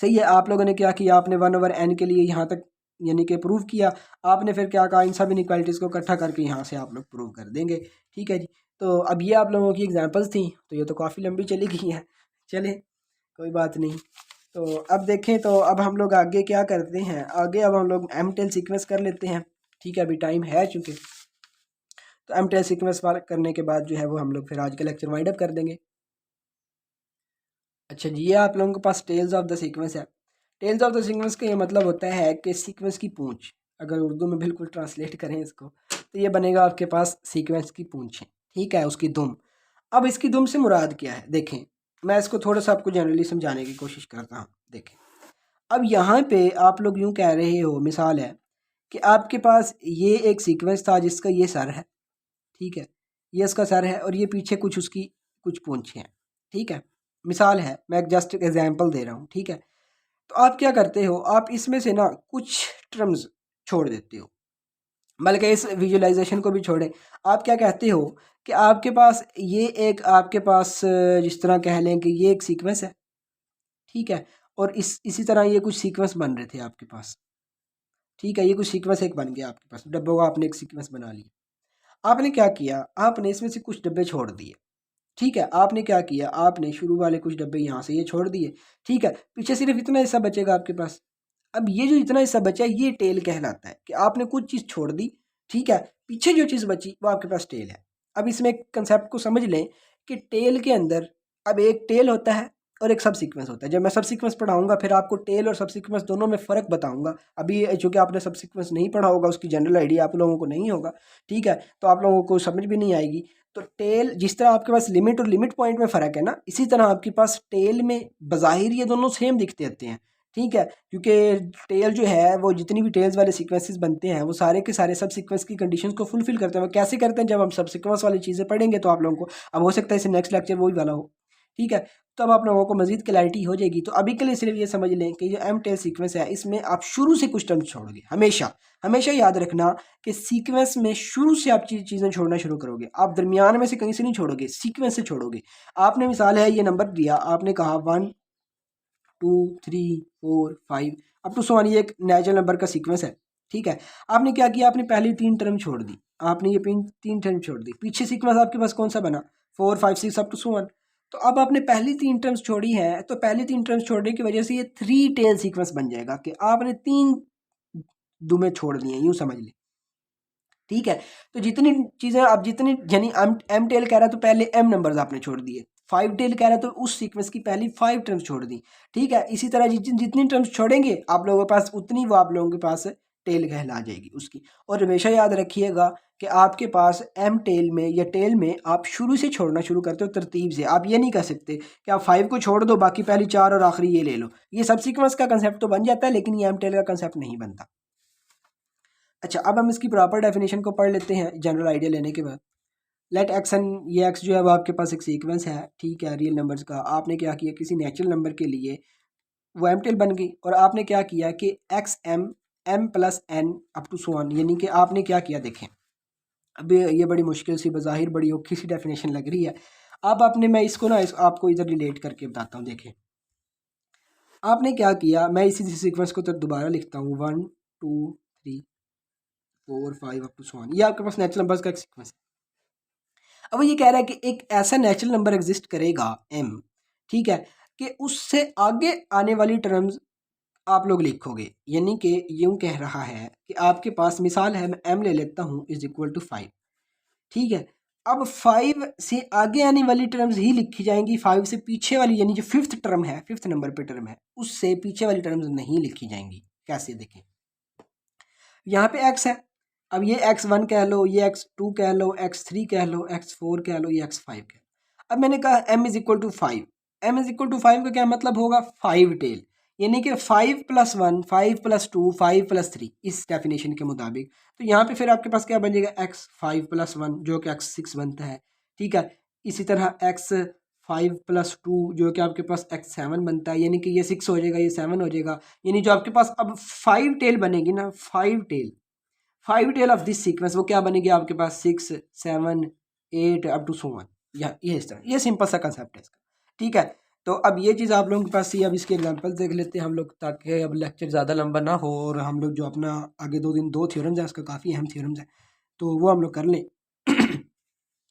सही है। आप लोगों ने क्या किया, आपने 1/n के लिए यहाँ तक यानी कि प्रूव किया। आपने फिर क्या कहा, इन सब इनइक्वालिटीज़ को इकट्ठा करके यहाँ से आप लोग प्रूव कर देंगे। ठीक है जी। तो अब ये आप लोगों की एग्जांपल्स थी, तो ये तो काफ़ी लंबी चली गई हैं, चले कोई बात नहीं। तो अब देखें, तो अब हम लोग आगे क्या करते हैं, आगे अब हम लोग एम टेल सीक्वेंस कर लेते हैं। ठीक है, अभी टाइम है चूँकि, तो एम टेल सीक्वेंस करने के बाद जो है वो हम लोग फिर आज का लेक्चर वाइंड अप कर देंगे। अच्छा जी, ये आप लोगों के पास टेल्स ऑफ द सीक्वेंस है। टेल्स ऑफ द सीक्वेंस का ये मतलब होता है कि सीक्वेंस की पूंछ, अगर उर्दू में बिल्कुल ट्रांसलेट करें इसको, तो ये बनेगा आपके पास सीक्वेंस की पूंछ है। ठीक है, उसकी दुम। अब इसकी दुम से मुराद क्या है, देखें मैं इसको थोड़ा सा आपको जनरली समझाने की कोशिश करता हूँ। देखें, अब यहाँ पे आप लोग यूँ कह रहे हो, मिसाल है कि आपके पास ये एक सीक्वेंस था जिसका ये सर है। ठीक है, ये इसका सर है और ये पीछे कुछ उसकी कुछ पूंछें हैं। ठीक है, मिसाल है, मैं एक जस्ट एग्जांपल दे रहा हूँ। ठीक है, तो आप क्या करते हो, आप इसमें से ना कुछ टर्म्स छोड़ देते हो, बल्कि इस विजुअलाइजेशन को भी छोड़ें। आप क्या कहते हो कि आपके पास ये एक, आपके पास जिस तरह कह लें कि ये एक सीक्वेंस है। ठीक है, और इसी तरह ये कुछ सीक्वेंस बन रहे थे आपके पास। ठीक है, ये कुछ सीक्वेंस एक बन गया आपके पास, डब्बों का आपने एक सीक्वेंस बना लिया। आपने क्या किया, आपने इसमें से कुछ डब्बे छोड़ दिए। ठीक है, आपने क्या किया, आपने शुरू वाले कुछ डब्बे यहाँ से ये छोड़ दिए। ठीक है, पीछे सिर्फ इतना हिस्सा बचेगा आपके पास। अब ये जो इतना हिस्सा बचा है ये टेल कहलाता है कि आपने कुछ चीज़ छोड़ दी। ठीक है, पीछे जो चीज़ बची वो आपके पास टेल है। अब इसमें एक कंसेप्ट को समझ लें कि टेल के अंदर अब एक टेल होता है और एक सब सीक्वेंस होता है। जब मैं सब सीक्वेंस पढ़ाऊंगा फिर आपको टेल और सब सीक्वेंस दोनों में फ़र्क बताऊंगा। अभी चूँकि आपने सब सीक्वेंस नहीं पढ़ा होगा, उसकी जनरल आइडिया आप लोगों को नहीं होगा। ठीक है, तो आप लोगों को समझ भी नहीं आएगी। तो टेल, जिस तरह आपके पास लिमिट और लिमिट पॉइंट में फ़र्क है ना, इसी तरह आपके पास टेल में बज़ाहिर ये दोनों सेम दिखते रहते हैं। ठीक है, क्योंकि टेल जो है वो जितनी भी टेल्स वाले सीक्वेंसेस बनते हैं वो सारे के सारे सब सीक्वेंस की कंडीशंस को फुलफिल करते हैं। वो कैसे करते हैं, जब हम सब सीक्वेंस वाली चीज़ें पढ़ेंगे तो आप लोगों को, अब हो सकता है इसे नेक्स्ट लेक्चर वही वाला हो। ठीक है, तो अब आप लोगों को मजीद क्लैरिटी हो जाएगी। तो अभी के लिए सिर्फ ये समझ लें कि जो एम टेल सीक्वेंस है इसमें आप शुरू से कुछ टर्म्स छोड़ोगे। हमेशा हमेशा याद रखना कि सीक्वेंस में शुरू से आप चीज़ें छोड़ना शुरू करोगे, आप दरमियान में से कहीं से नहीं छोड़ोगे, सीक्वेंस से छोड़ोगे। आपने मिसाल है ये नंबर दिया, आपने कहा 1 2 3 4 5 अप टू 1, ये एक नेचुरल नंबर का सीक्वेंस है। ठीक है, आपने क्या किया, आपने पहली 3 टर्म छोड़ दी, आपने ये तीन टर्म छोड़ दी। पीछे सीक्वेंस आपके पास कौन सा बना, 4 5 6 अप टू 1। तो अब आपने पहली 3 टर्म्स छोड़ी है, तो पहली 3 टर्म्स छोड़ने की वजह से ये 3 टेल सीक्वेंस बन जाएगा कि आपने 3 दुमे छोड़ दिए, यूँ समझ लें। ठीक है, तो जितनी चीज़ें आप जितनी यानी एम टेल कह रहा है तो पहले एम नंबर्स आपने छोड़ दिए, 5 टेल कह रहा है तो उस सीक्वेंस की पहली 5 टर्म्स छोड़ दी। ठीक है, इसी तरह जितनी टर्म्स छोड़ेंगे आप लोगों के पास उतनी वो आप लोगों के पास टेल कहला जाएगी उसकी। और हमेशा याद रखिएगा कि आपके पास एम टेल में या टेल में आप शुरू से छोड़ना शुरू करते हो तरतीब से। आप ये नहीं कह सकते कि आप 5 को छोड़ दो, बाकी पहली 4 और आखिरी ये ले लो। ये सब सीक्वेंस का कंसेप्ट तो बन जाता है लेकिन ये एम टेल का कंसेप्ट नहीं बनता। अच्छा, अब हम इसकी प्रॉपर डेफिनेशन को पढ़ लेते हैं जनरल आइडिया लेने के बाद। लेट एक्स एन, ये एक्स जो है वो आपके पास एक सीक्वेंस है। ठीक है, रियल नंबर्स का। आपने क्या किया, किसी नेचुरल नंबर के लिए वो एम टेल बन गई, और आपने क्या किया कि x m m plus n up to so on, यानी कि आपने क्या किया, देखें अब ये बड़ी मुश्किल सी, बज़ाहिर बड़ी औखी सी डेफिनेशन लग रही है। अब आपने, मैं इसको ना आपको इधर रिलेट करके बताता हूँ। देखें आपने क्या किया, मैं इसी सीक्वेंस को तो दोबारा लिखता हूँ, 1 2 3 4 5 अप टू सो ऑन। ये आपके पास नेचुरल नंबर्स का एक सीक्वेंस है। अब वो ये कह रहा है कि एक ऐसा नेचुरल नंबर एग्जिस्ट करेगा m, ठीक है, कि उससे आगे आने वाली टर्म्स आप लोग लिखोगे। यानी कि यूं कह रहा है कि आपके पास मिसाल है, मैं m ले लेता हूँ इज इक्वल टू 5। ठीक है, अब 5 से आगे आने वाली टर्म्स ही लिखी जाएंगी, 5 से पीछे वाली यानी जो फिफ्थ टर्म है, फिफ्थ नंबर पे टर्म है, उससे पीछे वाली टर्म्स नहीं लिखी जाएंगी। कैसे, देखें यहाँ पे x है, अब ये x1 कह लो, ये x2 कह लो, x3 कह लो, x4 कह लो, ये x5 कह लो। अब मैंने कहा m is equal to 5, m is equal to 5 का क्या मतलब होगा, 5 टेल, यानी कि 5 + 1 5 + 2 5 + 3 इस डेफिनेशन के मुताबिक। तो यहाँ पे फिर आपके पास क्या बन जाएगा, x 5 + 1 जो कि x6 बनता है। ठीक है, इसी तरह x 5 + 2 जो कि आपके पास x7 बनता है, यानी कि ये 6 हो जाएगा, ये 7 हो जाएगा। यानी जो आपके पास अब 5 टेल बनेगी ना, 5 टेल ऑफ दिस सीक्वेंस, वो क्या बनेगी आपके पास, 6 7 8 अप टू सो वन। या ये इस तरह, ये सिंपल सा कंसेप्ट है इसका। ठीक है, तो अब ये चीज़ आप लोगों के पास थी। अब इसके एग्जांपल्स देख लेते हैं हम लोग, ताकि अब लेक्चर ज़्यादा लंबा ना हो और हम लोग जो अपना आगे दो थ्योरम्स हैं, उसका काफ़ी अहम थ्योरम्स हैं, तो वो हम लोग कर लें।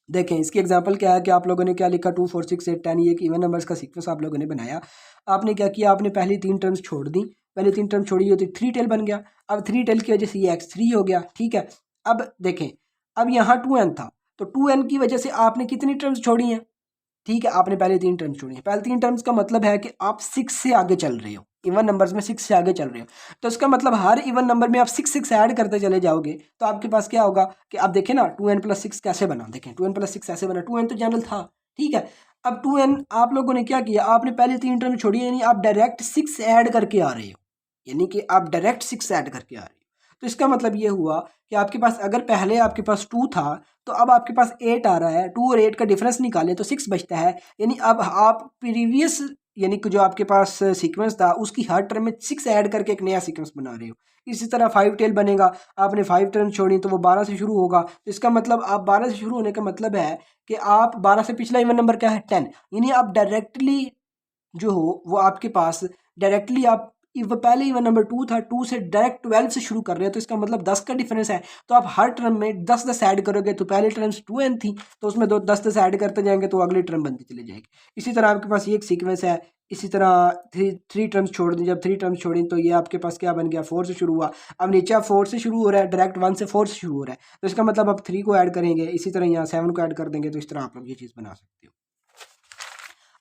देखें इसकी एग्जांपल क्या है कि आप लोगों ने क्या लिखा, 2 4 6 8 10, ये एक इवन नंबर्स का सीक्वेंस आप लोगों ने बनाया। आपने क्या किया, आपने पहली 3 टर्म्स छोड़ दी, पहली 3 टर्म छोड़ी, तो 3 टेल बन गया। अब 3 टेल की वजह से ये x3 हो गया, ठीक है। अब देखें, अब यहाँ 2n था, तो 2n की वजह से आपने कितनी टर्म्स छोड़ी हैं, ठीक है, आपने पहले 3 टर्म्स छोड़ी हैं। पहले 3 टर्म्स का मतलब है कि आप 6 से आगे चल रहे हो, इवन नंबर्स में 6 से आगे चल रहे हो, तो इसका मतलब हर इवन नंबर में आप 6 ऐड करते चले जाओगे, तो आपके पास क्या होगा कि आप देखें ना 2n+6 कैसे बना, देखें 2n+6 ऐसे बना, 2n तो जनरल था, ठीक है। अब 2n आप लोगों ने क्या किया, आपने पहले 3 टर्म छोड़ी, यानी आप डायरेक्ट 6 ऐड करके आ रहे हो, यानी कि आप डायरेक्ट 6 ऐड करके आ रहे हो। तो इसका मतलब ये हुआ कि आपके पास अगर पहले आपके पास 2 था, तो अब आपके पास 8 आ रहा है, 2 और 8 का डिफरेंस निकालें तो 6 बचता है, यानी अब आप प्रीवियस, यानी कि जो आपके पास सीक्वेंस था उसकी हर टर्म में 6 ऐड करके एक नया सीक्वेंस बना रहे हो। इसी तरह 5 टेल बनेगा, आपने 5 टर्म छोड़ी तो वो 12 से शुरू होगा, तो इसका मतलब आप 12 से शुरू होने का मतलब है कि आप 12 से पिछला इवन नंबर क्या है, 10, यानी आप डायरेक्टली जो हो वो आपके पास डायरेक्टली आप वो पहले इवन नंबर 2 था, 2 से डायरेक्ट 12 से शुरू कर रहे हैं, तो इसका मतलब 10 का डिफरेंस है। तो आप हर टर्म में 10 ऐड करोगे, तो पहले टर्म्स 2n थी, तो उसमें 10 ऐड करते जाएंगे तो अगली टर्म बनती चली जाएगी। इसी तरह आपके पास ये एक सीक्वेंस है। इसी तरह थ्री टर्म्स छोड़ दी, जब 3 टर्म्स छोड़ी तो ये आपके पास क्या बन गया, 4 से शुरू हुआ। अब नीचे आप 4 से शुरू हो रहा है, डायरेक्ट 1 से 4 से शुरू हो रहा है, तो इसका मतलब आप 3 को ऐड करेंगे, इसी तरह यहाँ 7 को ऐड कर देंगे, तो इस तरह आप लोग ये चीज़ बना सकते हो।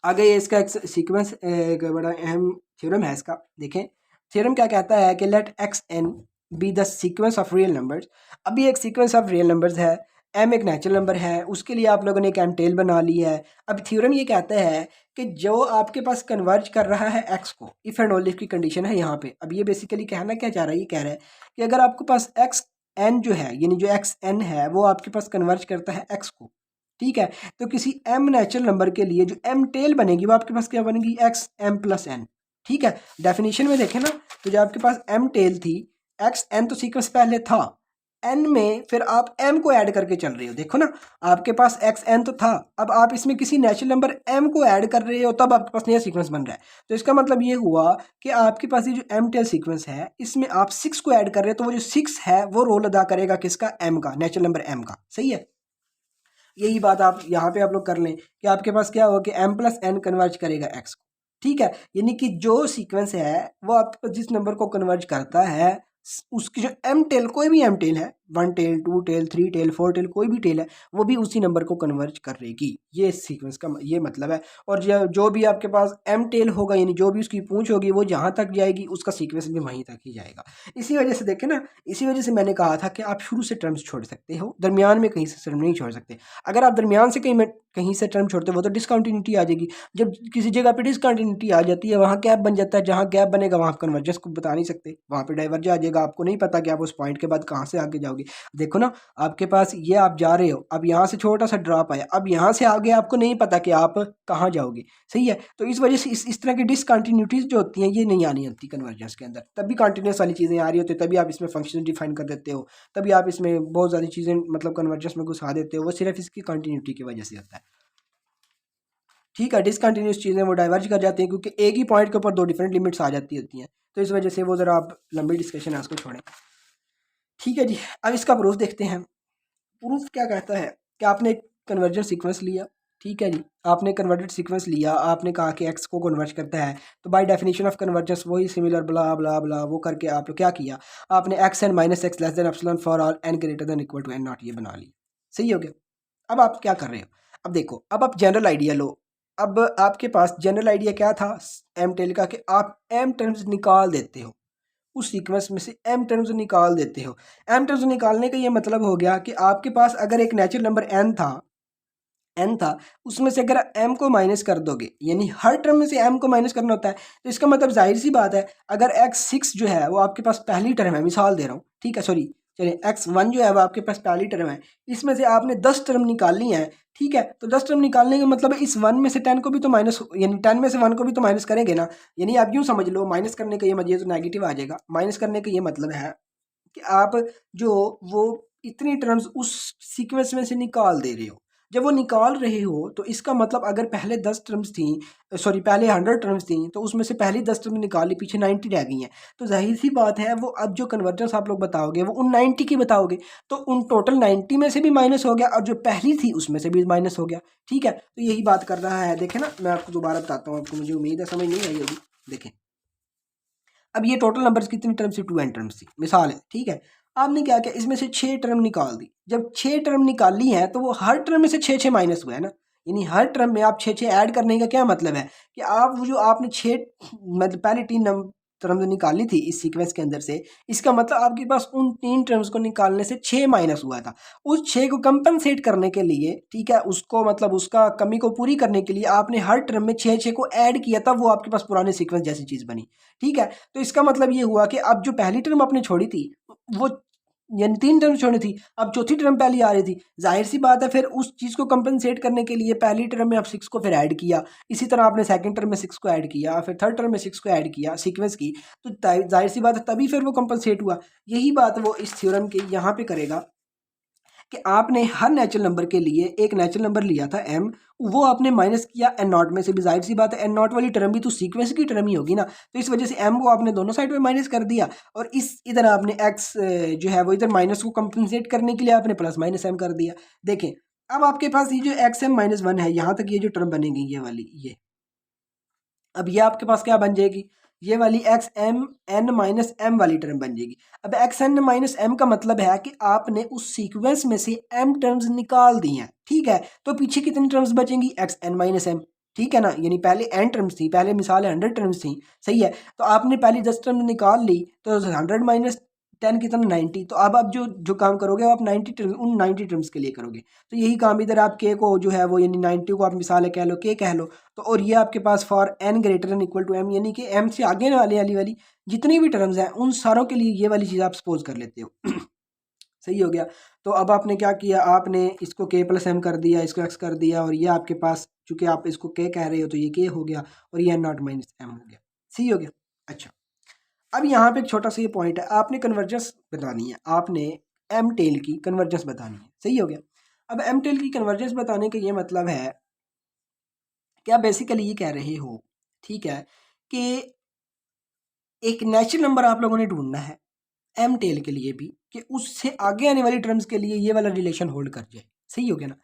आगे ये इसका एक सीक्वेंस, एक बड़ा अहम थ्योरम है इसका। देखें थ्योरम क्या कहता है कि let x n be the sequence of real numbers. अभी एक सीक्वेंस ऑफ रियल नंबर्स है, एम एक नेचुरल नंबर है, उसके लिए आप लोगों ने एक एम टेल बना ली है। अब थ्योरम ये कहता है कि जो आपके पास कन्वर्ज कर रहा है एक्स को, इफ़ एंड ओनली की कंडीशन है यहाँ पे। अब ये बेसिकली कहना क्या चाह रहा है, ये कह रहा है कि अगर आपके पास एक्स एन जो है, यानी जो एक्स एन है वो आपके पास कन्वर्ज करता है एक्स को, ठीक है, तो किसी एम नेचुरल नंबर के लिए जो एम टेल बनेगी वो आपके पास क्या बनेगी, एक्स एम प्लस एन, ठीक है। डेफिनेशन में देखें ना, तो जो आपके पास एम टेल थी, एक्स एन तो सीक्वेंस पहले था, एन में फिर आप एम को ऐड करके चल रहे हो। देखो ना, आपके पास एक्स एन तो था, अब आप इसमें किसी नेचुरल नंबर एम को ऐड कर रहे हो, तब आपके पास नया सीक्वेंस बन रहा है। तो इसका मतलब ये हुआ कि आपके पास ये जो एम टेल सीक्वेंस है, इसमें आप 6 को ऐड कर रहे हो, तो वो जो 6 है वो रोल अदा करेगा किसका, एम का, नेचुरल नंबर एम का, सही है। यही बात आप यहाँ पे आप लोग कर लें कि आपके पास क्या होगा कि m प्लस एन कन्वर्ज करेगा x को, ठीक है। यानी कि जो सीक्वेंस है वो आपके पास जिस नंबर को कन्वर्ज करता है, उसकी जो एम टेल, कोई भी एम टेल है, 1 टेल 2 टेल 3 टेल 4 टेल, कोई भी टेल है, वो भी उसी नंबर को कन्वर्ज करेगी। ये सीक्वेंस का ये मतलब है। और जो भी आपके पास एम टेल होगा, यानी जो भी उसकी पूंछ होगी वो जहाँ तक जाएगी, उसका सीक्वेंस भी वहीं तक ही जाएगा। इसी वजह से देखें ना, इसी वजह से मैंने कहा था कि आप शुरू से टर्म्स छोड़ सकते हो, दरमियान में कहीं से टर्म नहीं छोड़ सकते। अगर आप दरमियान से कहीं से टर्म छोड़ते हो तो डिसकंटिन्यूटी आ जाएगी। जब किसी जगह पे डिसकंटिन्यूटी आ जाती है, वहाँ गैप बन जाता है, जहाँ गैप बनेगा वहाँ कन्वर्जेंस को बता नहीं सकते, वहाँ पे डाइवर्ज आ जाएगा, आपको नहीं पता कि आप उस पॉइंट के बाद कहाँ से आगे जाओगे। देखो ना, आपके पास ये आप जा रहे हो, अब यहाँ से छोटा सा ड्रॉप आया, अब यहाँ से आगे आपको नहीं पता कि आप कहाँ जाओगे, सही है। तो इस वजह से इस तरह की डिसकंटिन्यूटीज जो होती हैं ये नहीं आनी होती कन्वर्जेंस के अंदर, तभी कंटिन्यूस वाली चीज़ें आ रही होती है, तभी आप इसमें फंक्शन डिफाइन कर देते हो, तभी आप इसमें बहुत सारी चीज़ें मतलब कन्वर्जेंस में घुसा देते हो, वो सिर्फ इसकी कंटिन्यूटी की वजह से होता है, ठीक है। डिसकंटिन्यूस चीज़ें वो डाइवर्ज कर जाती हैं क्योंकि एक ही पॉइंट के ऊपर 2 डिफरेंट लिमिट्स आ जाती होती हैं, तो इस वजह से वो ज़रा आप लंबी डिस्कशन है उसको छोड़ें, ठीक है जी। अब इसका प्रूफ देखते हैं। प्रूफ क्या कहता है कि आपने एक कन्वर्जन सीक्वेंस लिया, ठीक है जी, आपने कन्वर्टेड सीक्वेंस लिया, आपने कहा कि एक्स को कन्वर्ज करता है, तो बाय डेफिनेशन ऑफ कन्वर्जेंस वही सिमिलर ब्ला ब्ला ब्ला वो करके आप लोग क्या किया, आपने x n minus x less than epsilon for all n greater than equal to n not ये बना ली, सही हो गया। अब आप क्या कर रहे हो, अब देखो, अब आप जनरल आइडिया लो। अब आपके पास जनरल आइडिया क्या था एम टेल का, कि आप एम टर्म्स निकाल देते हो, उस सीक्वेंस में से एम टर्म्स निकाल देते हो। एम टर्म्स निकालने का ये मतलब हो गया कि आपके पास अगर एक नेचुरल नंबर एन था, उसमें से अगर एम को माइनस कर दोगे, यानी हर टर्म में से एम को माइनस करना होता है, तो इसका मतलब जाहिर सी बात है, अगर x6 जो है वो आपके पास पहली टर्म है, मिसाल दे रहा हूँ, ठीक है, सॉरी चलिए x1 जो है वो आपके पास पहली टर्म है, इसमें से आपने 10 टर्म निकालनी है, ठीक है। तो 10 टर्म निकालने का मतलब है इस 1 में से 10 को भी तो माइनस, यानी 10 में से 1 को भी तो माइनस करेंगे ना, यानी आप यूँ समझ लो, माइनस करने का ये मतलब, ये तो नेगेटिव आ जाएगा, माइनस करने का ये मतलब है कि आप जो वो इतनी टर्म्स उस सीक्वेंस में से निकाल दे रहे हो। जब वो निकाल रहे हो तो इसका मतलब अगर पहले 10 टर्म्स थी, सॉरी पहले 100 टर्म्स थी, तो उसमें से पहली 10 टर्म निकाली, पीछे 90 रह गई हैं, तो जाहिर सी बात है वो अब जो कन्वर्जेंस आप लोग बताओगे वो उन 90 की बताओगे, तो उन टोटल 90 में से भी माइनस हो गया और जो पहली थी उसमें से भी माइनस हो गया। ठीक है, तो यही बात कर रहा है। देखें ना, मैं आपको दोबारा बताता हूँ, आपको मुझे उम्मीद है समझ नहीं आई अभी। देखें, अब ये टोटल नंबर्स कितनी टर्म्स थी, 2 n टर्म्स थी, मिसाल है। ठीक है, आपने क्या किया, इसमें से 6 टर्म निकाल दी। जब 6 टर्म निकाली है तो वो हर टर्म में से 6 माइनस हुआ है ना, यानी हर टर्म में आप 6 ऐड करने का क्या मतलब है कि आप वो जो आपने 6 मतलब पहले 3 टर्म्स निकाली थी इस सीक्वेंस के अंदर से, इसका मतलब आपके पास उन 3 टर्म्स को निकालने से 6 माइनस हुआ था। उस 6 को कंपनसेट करने के लिए, ठीक है, उसको मतलब उसका कमी को पूरी करने के लिए आपने हर टर्म में 6 को ऐड किया, तब वो आपके पास पुराने सीक्वेंस जैसी चीज़ बनी। ठीक है, तो इसका मतलब ये हुआ कि अब जो पहली टर्म आपने छोड़ी थी वो, यानी 3 टर्म छोड़ी थी, अब चौथी टर्म पहली आ रही थी, जाहिर सी बात है फिर उस चीज़ को कंपनसेट करने के लिए पहली टर्म में आप 6 को फिर ऐड किया, इसी तरह आपने सेकंड टर्म में 6 को ऐड किया, फिर थर्ड टर्म में 6 को ऐड किया सीक्वेंस की, तो जाहिर सी बात है तभी फिर वो कंपनसेट हुआ। यही बात वो इस थ्योरम के यहाँ पे करेगा कि आपने हर नेचुरल नंबर के लिए एक नेचुरल नंबर लिया था m, वो आपने माइनस किया n नॉट में से भी, जाहिर सी बात है n नॉट वाली टर्म भी तो सीक्वेंस की टर्म ही होगी ना, तो इस वजह से m को आपने दोनों साइड में माइनस कर दिया, और इस इधर आपने x जो है वो इधर माइनस को कंपनसेट करने के लिए आपने प्लस माइनस m कर दिया। देखें, अब आपके पास ये जो xm-1 है, यहाँ तक ये जो टर्म बनेगी ये वाली, ये अब ये आपके पास क्या बन जाएगी, ये वाली x m n minus m वाली टर्म बन जाएगी। अब एक्स एन माइनस एम का मतलब है कि आपने उस सीक्वेंस में से एम टर्म्स निकाल दी हैं। ठीक है, तो पीछे कितनी टर्म्स बचेंगी, एक्स एन माइनस एम। ठीक है ना, यानी पहले एन टर्म्स थी, पहले मिसाल है 100 टर्म्स थी, सही है, तो आपने पहली 10 टर्म निकाल ली, तो 100 माइनस 10 कितना 90, तो अब आप जो काम करोगे आप 90 टर्म उन 90 टर्म्स के लिए करोगे, तो यही काम इधर आप के को जो है वो, यानी 90 को आप मिसाल है कह लो, के कह लो, तो और ये आपके पास for n greater than equal to m, यानी कि एम से आगे वाली जितनी भी टर्म्स हैं उन सारों के लिए ये वाली चीज़ आप सपोज कर लेते हो। सही हो गया। तो अब आपने क्या किया, आपने इसको के प्लस एम कर दिया, इसको एक्स कर दिया, और ये आपके पास चूंकि आप इसको के कह रहे हो तो ये के हो गया, और ये एन नॉट माइनस एम हो गया। सही हो गया। अच्छा, अब यहाँ पे एक छोटा सा ये पॉइंट है, आपने कन्वर्जेंस बतानी है, आपने एम टेल की कन्वर्जेंस बतानी है। सही हो गया। अब एम टेल की कन्वर्जेंस बताने का ये मतलब है कि आप बेसिकली ये कह रहे हो, ठीक है, कि एक नेचुरल नंबर आप लोगों ने ढूंढना है एम टेल के लिए भी, कि उससे आगे आने वाली टर्म्स के लिए ये वाला रिलेशन होल्ड कर जाए। सही हो गया ना।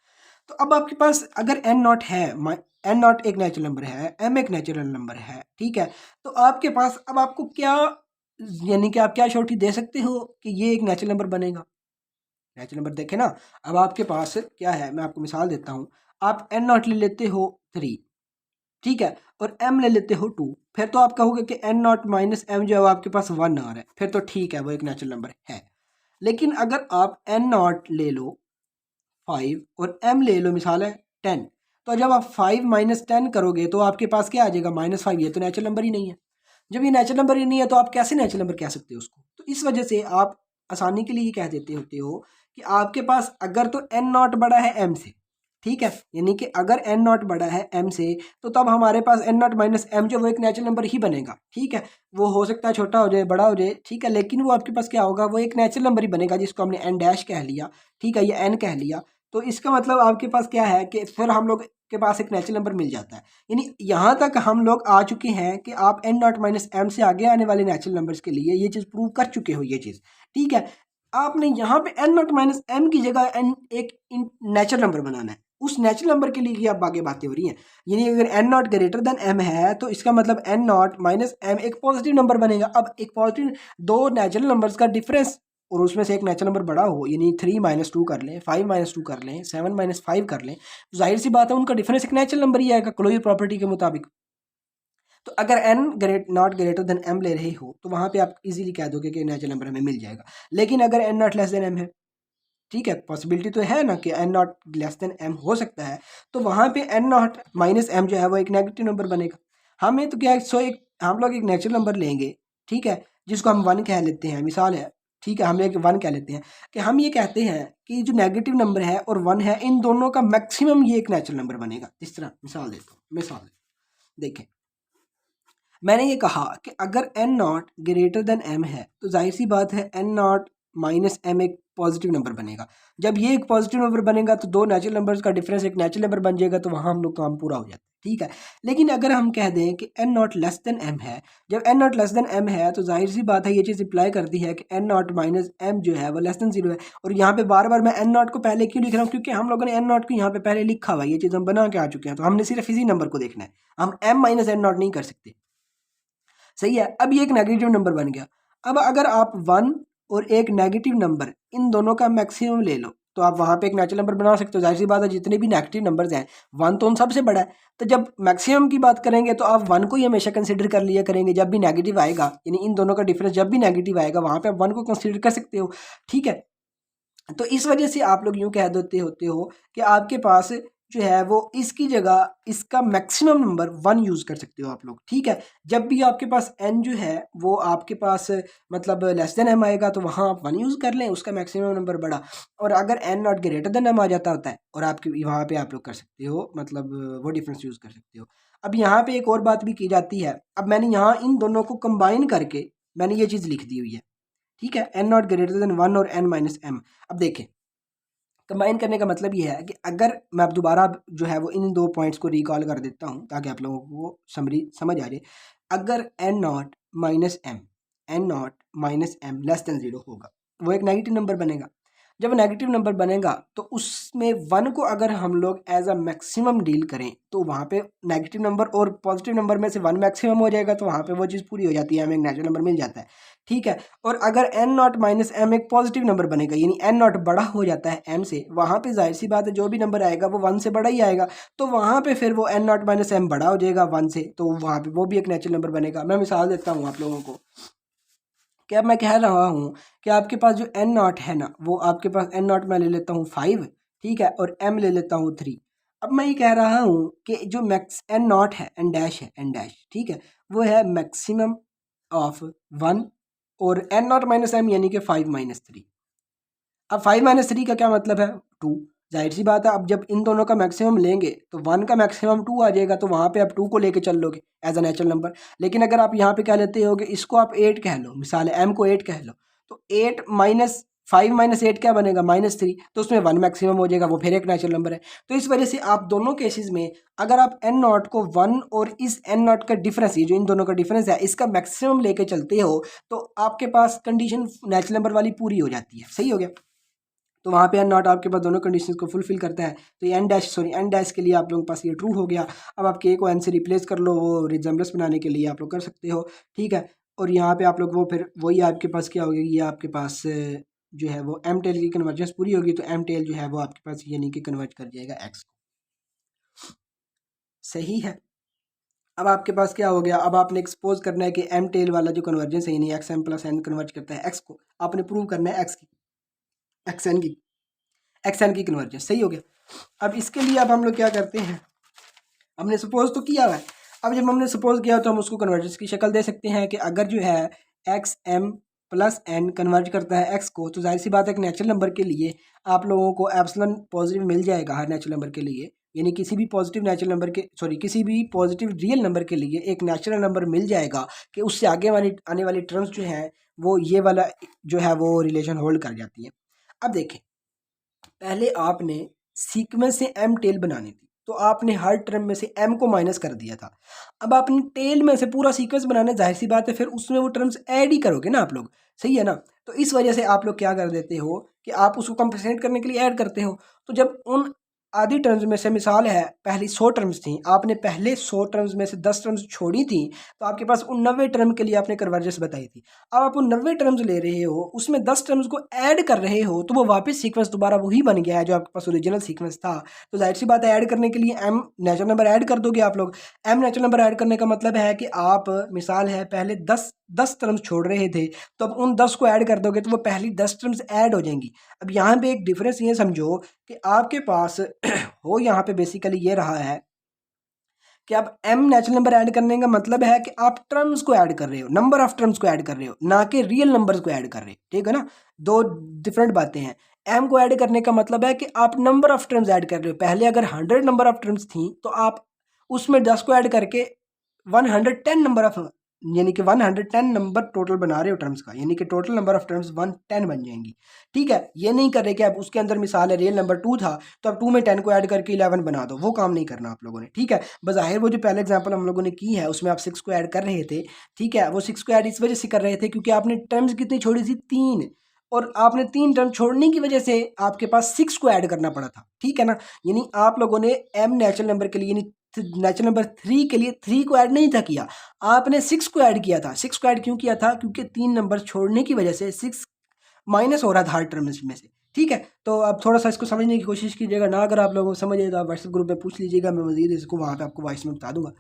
तो अब आपके पास अगर एन नॉट है, एन नॉट एक नेचुरल नंबर है, एम एक नेचुरल नंबर है, ठीक है, तो आपके पास अब आपको क्या, यानी कि आप क्या श्योरिटी दे सकते हो कि ये एक नेचुरल नंबर बनेगा। नेचुरल नंबर देखे ना, अब आपके पास क्या है, मैं आपको मिसाल देता हूँ, आप एन नॉट ले लेते हो 3, ठीक है, और m ले लेते हो 2, फिर तो आप कहोगे कि n नॉट माइनस एम जो है आपके पास 1 आ रहा है, फिर तो ठीक है वो एक नेचुरल नंबर है। लेकिन अगर आप n नॉट ले लो 5 और m ले लो मिसाल है 10, तो जब आप 5 माइनस 10 करोगे तो आपके पास क्या आ जाएगा, -5। ये तो नेचुरल नंबर ही नहीं है। जब ये नेचुरल नंबर ही नहीं है तो आप कैसे नेचुरल नंबर कह सकते हो उसको। तो इस वजह से आप आसानी के लिए ये कह देते होते हो कि आपके पास अगर तो n नॉट बड़ा है m से, ठीक है, यानी कि अगर n नॉट बड़ा है m से, तो तब हमारे पास n नॉट माइनस m जो वो एक नेचुरल नंबर ही बनेगा। ठीक है, वो हो सकता है छोटा हो जाए, बड़ा हो जाए, ठीक है, लेकिन वो आपके पास क्या होगा, वो एक नेचुरल नंबर ही बनेगा जिसको हमने n डैश कह लिया, ठीक है, ये n कह लिया। तो इसका मतलब आपके पास क्या है कि फिर हम लोग के पास एक नेचुरल नंबर मिल जाता है। यानी यहाँ तक हम लोग आ चुके हैं कि आप n नॉट माइनस एम से आगे आने वाले नेचुरल नंबर्स के लिए ये चीज़ प्रूव कर चुके हो, ये चीज़, ठीक है। आपने यहाँ पे n नॉट माइनस एम की जगह n एक नेचुरल नंबर बनाना है, उस नेचुरल नंबर के लिए अब आगे बातें हो रही हैं। यानी अगर n not greater than m है तो इसका मतलब n नॉट माइनस एम एक पॉजिटिव नंबर बनेगा। अब एक पॉजिटिव, दो नेचुरल नंबर्स का डिफरेंस और उसमें से एक नेचुरल नंबर बड़ा हो, यानी 3 माइनस 2 कर लें, 5 माइनस 2 कर लें, 7 माइनस 5 कर लें, तो जाहिर सी बात है उनका डिफरेंस एक नेचुरल नंबर ही आएगा क्लोजर प्रॉपर्टी के मुताबिक। तो अगर n not greater than m ले रहे हो तो वहाँ पे आप इजीली कह दोगे कि नेचुरल नंबर हमें मिल जाएगा। लेकिन अगर n not less then m है, ठीक है, पॉसिबिलिटी तो है ना कि n not less then m हो सकता है, तो वहाँ पे n नॉट माइनस m जो है वो एक नेगेटिव नंबर बनेगा। हमें तो क्या है, सो एक हम लोग एक नेचुरल नंबर लेंगे, ठीक है, जिसको हम 1 कह लेते हैं, मिसाल है, ठीक है, हम एक 1 कह लेते हैं, कि हम ये कहते हैं कि जो नेगेटिव नंबर है और 1 है, इन दोनों का मैक्सिमम ये एक नेचुरल नंबर बनेगा। इस तरह मिसाल देता हूँ, मिसाल देखें, मैंने ये कहा कि अगर n not greater than m है तो जाहिर सी बात है n नॉट माइनस एम एक पॉजिटिव नंबर बनेगा। जब ये एक पॉजिटिव नंबर बनेगा तो दो नेचुरल नंबर्स का डिफरेंस एक नेचुरल नंबर बन जाएगा, तो वहाँ हम लोग काम पूरा हो जाता है, ठीक है। लेकिन अगर हम कह दें कि n not less than m है, जब n not less than m है तो जाहिर सी बात है ये चीज़ अप्लाई करती है कि एन नॉट माइनस एम जो है वो लेस देन 0 है। और यहाँ पे बार बार मैं एन नॉट को पहले क्यों लिख रहा हूँ, क्योंकि हम लोगों ने एन नॉट को यहाँ पे पहले लिखा हुआ है, ये चीज़ हम बना के आ चुके हैं, तो हमने सिर्फ इसी नंबर को देखना है, हम एम माइनस एन नॉट नहीं कर सकते, सही है। अब ये एक नेगेटिव नंबर बन गया। अब अगर आप 1 और एक नेगेटिव नंबर इन दोनों का मैक्सिमम ले लो तो आप वहाँ पे एक नेचुरल नंबर बना सकते हो। जाहिर सी बात है जितने भी नेगेटिव नंबर्स हैं 1 तो उन सबसे बड़ा है, तो जब मैक्सिमम की बात करेंगे तो आप 1 को ही हमेशा कंसिडर कर लिया करेंगे। जब भी नेगेटिव आएगा, यानी इन दोनों का डिफरेंस जब भी नेगेटिव आएगा वहाँ पे आप 1 को कंसिडर कर सकते हो, ठीक है। तो इस वजह से आप लोग यूँ कह देते होते हो कि आपके पास जो है वो इसकी जगह इसका मैक्सिमम नंबर 1 यूज़ कर सकते हो आप लोग, ठीक है। जब भी आपके पास n जो है वो आपके पास मतलब लेस देन m आएगा तो वहाँ आप 1 यूज़ कर लें, उसका मैक्सिमम नंबर बड़ा। और अगर n not greater than m आ जाता होता है और आपके वहाँ पे आप लोग कर सकते हो, मतलब वो डिफरेंस यूज़ कर सकते हो। अब यहाँ पे एक और बात भी की जाती है। अब मैंने यहाँ इन दोनों को कंबाइन करके मैंने ये चीज़ लिख दी हुई है, ठीक है, n नॉट ग्रेटर देन 1 और n माइनस m। अब देखें कंबाइन करने का मतलब ये है कि अगर मैं अब दोबारा जो है वो इन दो पॉइंट्स को रिकॉल कर देता हूँ ताकि आप लोगों को समरी समझ आ जाए। अगर n not minus m, n not minus m less than 0 होगा, वो एक नेगेटिव नंबर बनेगा। जब नेगेटिव नंबर बनेगा तो उसमें 1 को अगर हम लोग एज अ मैक्सिमम डील करें तो वहाँ पे नेगेटिव नंबर और पॉजिटिव नंबर में से 1 मैक्सिमम हो जाएगा, तो वहाँ पे वो चीज़ पूरी हो जाती है, हमें एक नेचुरल नंबर मिल जाता है, ठीक है। और अगर एन नॉट माइनस एम एक पॉजिटिव नंबर बनेगा, यानी एन नॉट बड़ा हो जाता है एम से, वहाँ पे जाहिर सी बात है जो भी नंबर आएगा वो 1 से बड़ा ही आएगा, तो वहाँ पे फिर वो एन नॉट माइनस एम बड़ा हो जाएगा 1 से, तो वहाँ पे वो भी एक नेचुरल नंबर बनेगा। मैं मिसाल देता हूँ आप लोगों को कि अब मैं कह रहा हूँ कि आपके पास जो एन नॉट है ना, वो आपके पास एन नॉट मैं ले लेता हूँ 5, ठीक है, और एम ले लेता हूँ 3। अब मैं ये कह रहा हूँ कि जो मैक्स एन नॉट है, एन डैश है, एन डैश, ठीक है, वो है मैक्सिमम ऑफ 1 और एन नॉट माइनस एम यानी कि 5 माइनस 3। अब 5 माइनस 3 का क्या मतलब है 2। जाहिर सी बात है अब जब इन दोनों का मैक्सिमम लेंगे तो 1 का मैक्सिमम 2 आ जाएगा, तो वहाँ पे आप 2 को लेके चल लोगे एज अ नेचुरल नंबर। लेकिन अगर आप यहाँ पे कह लेते हो कि इसको आप 8 कह लो, मिसाल है m को 8 कह लो, तो 8 माइनस 5 माइनस 8 क्या बनेगा -3, तो उसमें 1 मैक्सिमम हो जाएगा, वो फिर एक नेचुरल नंबर है। तो इस वजह से आप दोनों केसेस में अगर आप एन नॉट को 1 और इस एन नॉट का डिफरेंस, ये जो इन दोनों का डिफरेंस है, इसका मैक्सिमम लेके चलते हो तो आपके पास कंडीशन नेचुरल नंबर वाली पूरी हो जाती है, सही हो गया। तो वहाँ पे एन नॉट आपके पास दोनों कंडीशंस को फुलफिल करता है, तो ये एन डैश के लिए आप लोगों के पास ये ट्रू हो गया। अब आप के को एन से रिप्लेस कर लो, वो रिजेम्बलेंस बनाने के लिए आप लोग कर सकते हो, ठीक है। और यहाँ पे आप लोग वो फिर वही आपके पास क्या होगी, ये आपके पास जो है वो एम टेल की कन्वर्जेंस पूरी होगी, तो एम टेल जो है वो आपके पास यानी कि कन्वर्ट कर जाएगा एक्स को, सही है। अब आपके पास क्या हो गया, अब आपने एक्सपोज करना है कि एम टेल वाला जो कन्वर्जेंस है यानी x m plus n convert करता है एक्स को, आपने प्रूव करना है एक्स एन की कन्वर्जेंस, सही हो गया। अब इसके लिए अब हम लोग क्या करते हैं, हमने सपोज तो किया हुआ है। अब जब हमने सपोज किया तो हम उसको कन्वर्जेंस की शक्ल दे सकते हैं कि अगर जो है x m plus n convert करता है एक्स को, तो जाहिर सी बात है एक नेचुरल नंबर के लिए आप लोगों को एप्सिलॉन पॉजिटिव मिल जाएगा हर नेचुरल नंबर के लिए, यानी किसी भी पॉजिटिव नेचुरल नंबर के किसी भी पॉजिटिव रियल नंबर के लिए एक नेचुरल नंबर मिल जाएगा कि उससे आगे वाली आने वाली टर्म्स जो हैं वो ये वाला जो है वो रिलेशन होल्ड कर जाती है। अब देखें, पहले आपने सीक्वेंस से एम टेल बनानी थी, तो आपने हर टर्म में से एम को माइनस कर दिया था। अब आपने टेल में से पूरा सीक्वेंस बनाना है, जाहिर सी बात है फिर उसमें वो टर्म्स ऐड ही करोगे ना आप लोग, सही है ना। तो इस वजह से आप लोग क्या कर देते हो कि आप उसको कंपनसेट करने के लिए ऐड करते हो। तो जब उन आधी टर्म्स में से मिसाल है पहली 100 टर्म्स थी, आपने पहले 100 टर्म्स में से 10 टर्म्स छोड़ी थी, तो आपके पास उन 90 टर्म के लिए आपने कन्वर्जेंस बताई थी। अब आप उन 90 टर्म्स ले रहे हो, उसमें 10 टर्म्स को ऐड कर रहे हो, तो वो वापस सीक्वेंस दोबारा वही बन गया है जो आपके पास ओरिजिनल सीक्वेंस था। तो जाहिर सी बात है ऐड करने के लिए एम नेचुरल नंबर ऐड कर दोगे आप लोग। एम नेचुरल नंबर ऐड करने का मतलब है कि आप मिसाल है पहले 10 टर्म्स छोड़ रहे थे, तो अब उन 10 को ऐड कर दोगे तो वो पहली 10 टर्म्स ऐड हो जाएंगी। अब यहाँ पे एक डिफरेंस ये समझो कि आपके पास हो यहाँ पे बेसिकली ये रहा है कि आप एम नेचुरल नंबर ऐड करने का मतलब है कि आप टर्म्स को ऐड कर रहे हो, नंबर ऑफ टर्म्स को ऐड कर रहे हो, ना कि रियल नंबर्स को ऐड कर रहे हो, ठीक है ना। दो डिफरेंट बातें हैं। एम को ऐड करने का मतलब है कि आप नंबर ऑफ टर्म्स ऐड कर रहे हो। पहले अगर 100 नंबर ऑफ टर्म्स थी तो आप उसमें 10 को ऐड करके 110 नंबर ऑफ यानी कि 110 नंबर टोटल बना रहे हो टर्म्स का, यानी कि टोटल नंबर ऑफ टर्म्स 110 बन जाएंगी। ठीक है, ये नहीं कर रहे कि अब उसके अंदर मिसाल है रियल नंबर 2 था तो अब 2 में 10 को ऐड करके 11 बना दो, वो काम नहीं करना आप लोगों ने। ठीक है, बज़ाहिर वो जो पहले एग्जाम्पल हम लोगों ने की है उसमें आप 6 को ऐड कर रहे थे। ठीक है, वो 6 को ऐड इस वजह से कर रहे थे क्योंकि आपने टर्म्स कितनी छोड़ी थी, 3, और आपने 3 टर्म छोड़ने की वजह से आपके पास 6 को ऐड करना पड़ा था। ठीक है ना, यानी आप लोगों ने एम नेचुरल नंबर के लिए यानी नेचुरल नंबर 3 के लिए 3 को ऐड नहीं था किया, आपने 6 को ऐड किया था। 6 को ऐड क्यों किया था, क्योंकि 3 नंबर छोड़ने की वजह से 6 माइनस हो रहा था हर टर्म में से। ठीक है, तो अब थोड़ा सा इसको समझने की कोशिश कीजिएगा ना, अगर आप लोगों को समझे तो आप व्हाट्सएप ग्रुप में पूछ लीजिएगा, मैं मजीद इसको वहाँ पे आपको वॉइस में बता दूंगा।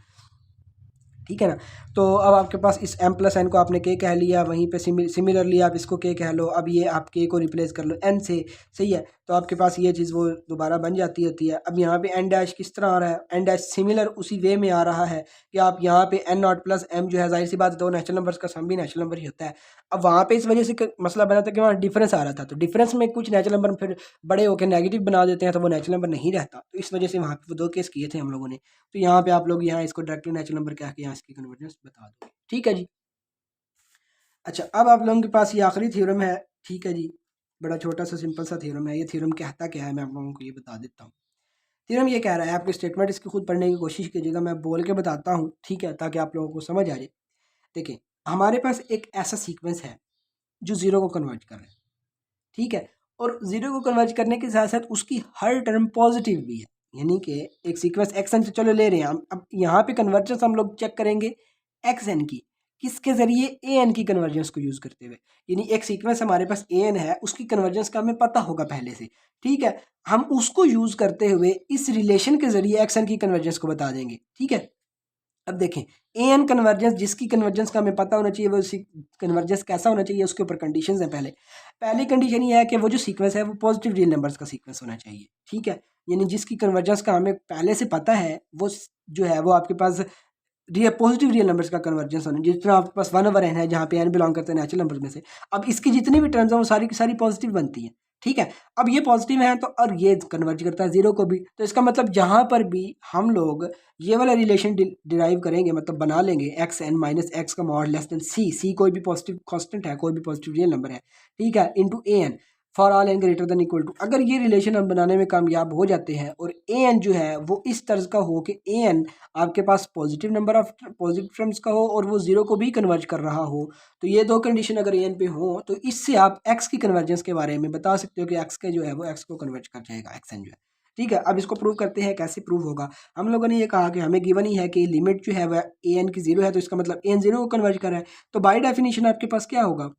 ठीक है ना, तो अब आपके पास इस m प्लस एन को आपने के कह लिया, वहीं पे सिमिलरली आप इसको के कह लो, अब ये आप के को रिप्लेस कर लो n से, सही है, तो आपके पास ये चीज़ वो दोबारा बन जाती होती है। अब यहाँ पे n डैश किस तरह आ रहा है, n डैश सिमिलर उसी वे में आ रहा है कि आप यहाँ पे n नॉट प्लस m जो है, जाहिर सी बात है, दो नेचुरल नंबर्स का सम भी नेचुरल नंबर ही होता है। अब वहाँ पे इस वजह से मसला बना था कि वहाँ डिफरेंस आ रहा था, तो डिफरेंस में कुछ नेचुरल नंबर फिर बड़े होकर नेगेटिव बना देते हैं तो वो नेचुरल नंबर नहीं रहता, तो इस वजह से वहाँ पे वो दो केस किए थे हम लोगों ने। तो यहाँ पे आप लोग यहाँ इसको डायरेक्टली नेचुरल नंबर कह के यहाँ इसकी कन्वर्जेंस बता दो। ठीक है जी। अच्छा, अब आप लोगों के पास ये आखिरी थ्योरम है। ठीक है जी, बड़ा छोटा सा सिंपल सा थ्योरम है। ये थ्योरम कहता क्या है मैं आप लोगों को ये बता देता हूँ। थ्योरम ये कह रहा है, आपकी स्टेटमेंट इसकी खुद पढ़ने की कोशिश कीजिएगा, मैं बोल के बताता हूँ, ठीक है, ताकि आप लोगों को समझ आ जाए। देखिए, हमारे पास एक ऐसा सीक्वेंस है जो ज़ीरो को कन्वर्ट कर रहा है। ठीक है, और ज़ीरो को कन्वर्ट करने के साथ साथ उसकी हर टर्म पॉजिटिव भी है, यानी कि एक सीक्वेंस एक्स एन से चलो ले रहे हैं हम, अब यहाँ पे कन्वर्जेंस हम लोग चेक करेंगे एक्स एन की, किसके ज़रिए, ए एन की कन्वर्जेंस को यूज़ करते हुए। यानी एक सीक्वेंस हमारे पास ए एन है, उसकी कन्वर्जेंस का हमें पता होगा पहले से। ठीक है, हम उसको यूज़ करते हुए इस रिलेशन के ज़रिए एक्स एन की कन्वर्जेंस को बता देंगे। ठीक है, अब देखें, ए एन कन्वर्जेंस, जिसकी कन्वर्जेंस का हमें पता होना चाहिए, वो कन्वर्जेंस कैसा होना चाहिए, उसके ऊपर कंडीशंस हैं। पहली कंडीशन ये है कि वो जो सीक्वेंस है वो पॉजिटिव रियल नंबर्स का सीक्वेंस होना चाहिए। ठीक है, यानी जिसकी कन्वर्जेंस का हमें पहले से पता है, वो जो है वो आपके पास पॉजिटिव रियल नंबर्स का कन्वर्जेंस होना, जिस तरह आपके पास 1/n है जहाँ पे n बिलोंग करते हैं नेचुरल नंबर्स में से। अब इसकी जितनी भी टर्म्स हैं वो सारी की सारी पॉजिटिव बनती हैं। ठीक है, अब ये पॉजिटिव है तो, और ये कन्वर्ज करता है जीरो को भी, तो इसका मतलब जहाँ पर भी हम लोग ये वाला रिलेशन डिराइव करेंगे, मतलब बना लेंगे, एक्स एन माइनस एक्स का मॉड लेस देन सी, सी कोई भी पॉजिटिव कांस्टेंट है, कोई भी पॉजिटिव रियल नंबर है, ठीक है, into a n for all n greater than equal to. अगर ये रिलेशन हम बनाने में कामयाब हो जाते हैं और ए एन जो है वो इस तर्ज का हो कि ए एन आपके पास positive number of positive terms का हो और वो जीरो को भी कन्वर्ज कर रहा हो, तो ये दो कंडीशन अगर ए एन पे हो तो इससे आप एक्स की कन्वर्जेंस के बारे में बता सकते हो कि एक्स के जो है वो एक्स को कन्वर्ज कर जाएगा, एक्स एन जो है। ठीक है, अब इसको प्रूव करते हैं, कैसे प्रूव होगा। हम लोगों ने ये कहा कि हमें गिवन ही है कि लिमिट जो है वह ए एन की जीरो है, तो इसका मतलब ए एन जीरो को कन्वर्ज कर रहा है, तो बाई डेफिनेशन आपके पास क्या होगा,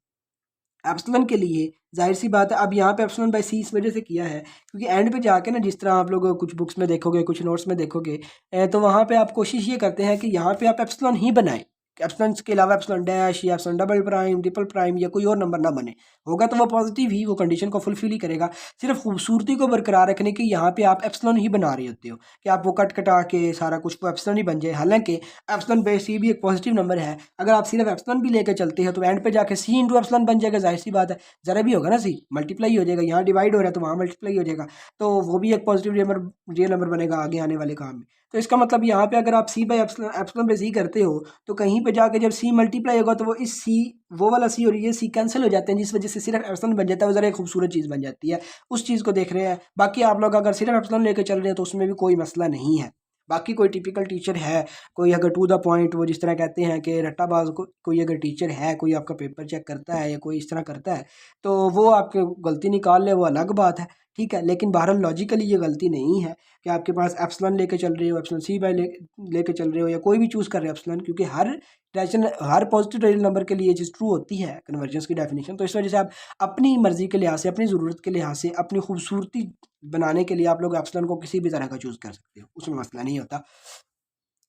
एप्सिलॉन के लिए जाहिर सी बात है। अब यहाँ पे एप्सिलॉन बाय सी इस वजह से किया है क्योंकि एंड पे जाके ना, जिस तरह आप लोग कुछ बुक्स में देखोगे, कुछ नोट्स में देखोगे, तो वहाँ पे आप कोशिश ये करते हैं कि यहाँ पे आप एप्सिलॉन ही बनाएं, एप्सिलॉन के अलावा एप्सिलॉन डैश या epsilon double prime, triple prime या कोई और नंबर ना बने। होगा तो वो पॉजिटिव ही, वो कंडीशन को फुलफिल ही करेगा। सिर्फ खूबसूरती को बरकरार रखने की यहाँ पे आप एप्सिलॉन ही बना रहे होते हो कि आप वो कट कटा के सारा कुछ वो एप्सिलॉन ही बन जाए। हालांकि एप्सिलॉन बेस सी भी एक पॉजिटिव नंबर है, अगर आप सिर्फ एप्सिलॉन भी लेकर चलते हो तो एंड पे जाके सी इंटू एप्सिलॉन बन जाएगा, जाहिर सी बात है, जरा भी होगा ना, सी मल्टीप्लाई हो जाएगा, यहाँ डिवाइड हो रहा है तो वहाँ मल्टीप्लाई हो जाएगा, तो वो भी एक पॉजिटिव रियल नंबर बनेगा आगे आने वाले काम में। तो इसका मतलब यहाँ पे अगर आप सी बाई एप्सिलॉन पे सी करते हो तो कहीं पे जाके जब सी मल्टीप्लाई होगा तो वो इस सी, वो वाला सी और ये सी कैंसिल हो जाते हैं, जिस वजह से सिर्फ एप्सिलॉन बन जाता है, वो ज़रा एक खूबसूरत चीज़ बन जाती है। उस चीज़ को देख रहे हैं। बाकी आप लोग अगर सिर्फ एप्सिलॉन लेकर चल रहे हैं तो उसमें भी कोई मसला नहीं है। बाकी कोई टिपिकल टीचर है, कोई अगर टू द पॉइंट, वो जिस तरह कहते हैं कि रट्टाबाज कोई अगर टीचर है, कोई आपका पेपर चेक करता है या कोई इस तरह करता है, तो वो आपके गलती निकाल ले, वो अलग बात है। ठीक है, लेकिन बहरहाल लॉजिकली ये गलती नहीं है कि आपके पास एप्सिलॉन लेके चल रहे हो, एप्सिलॉन सी बाय लेके चल रहे हो, या कोई भी चूज़ कर रहे हो एप्सिलॉन, क्योंकि हर रैशनल, हर पॉजिटिव रियल नंबर के लिए ये चीज़ ट्रू होती है कन्वर्जेंस की डेफिनेशन। तो इस वजह से आप अपनी मर्जी के लिहाज से, अपनी ज़रूरत के लिहाज से, अपनी खूबसूरती बनाने के लिए आप लोग एप्सिलॉन को किसी भी तरह का चूज़ कर सकते हो, उसमें मसला नहीं होता।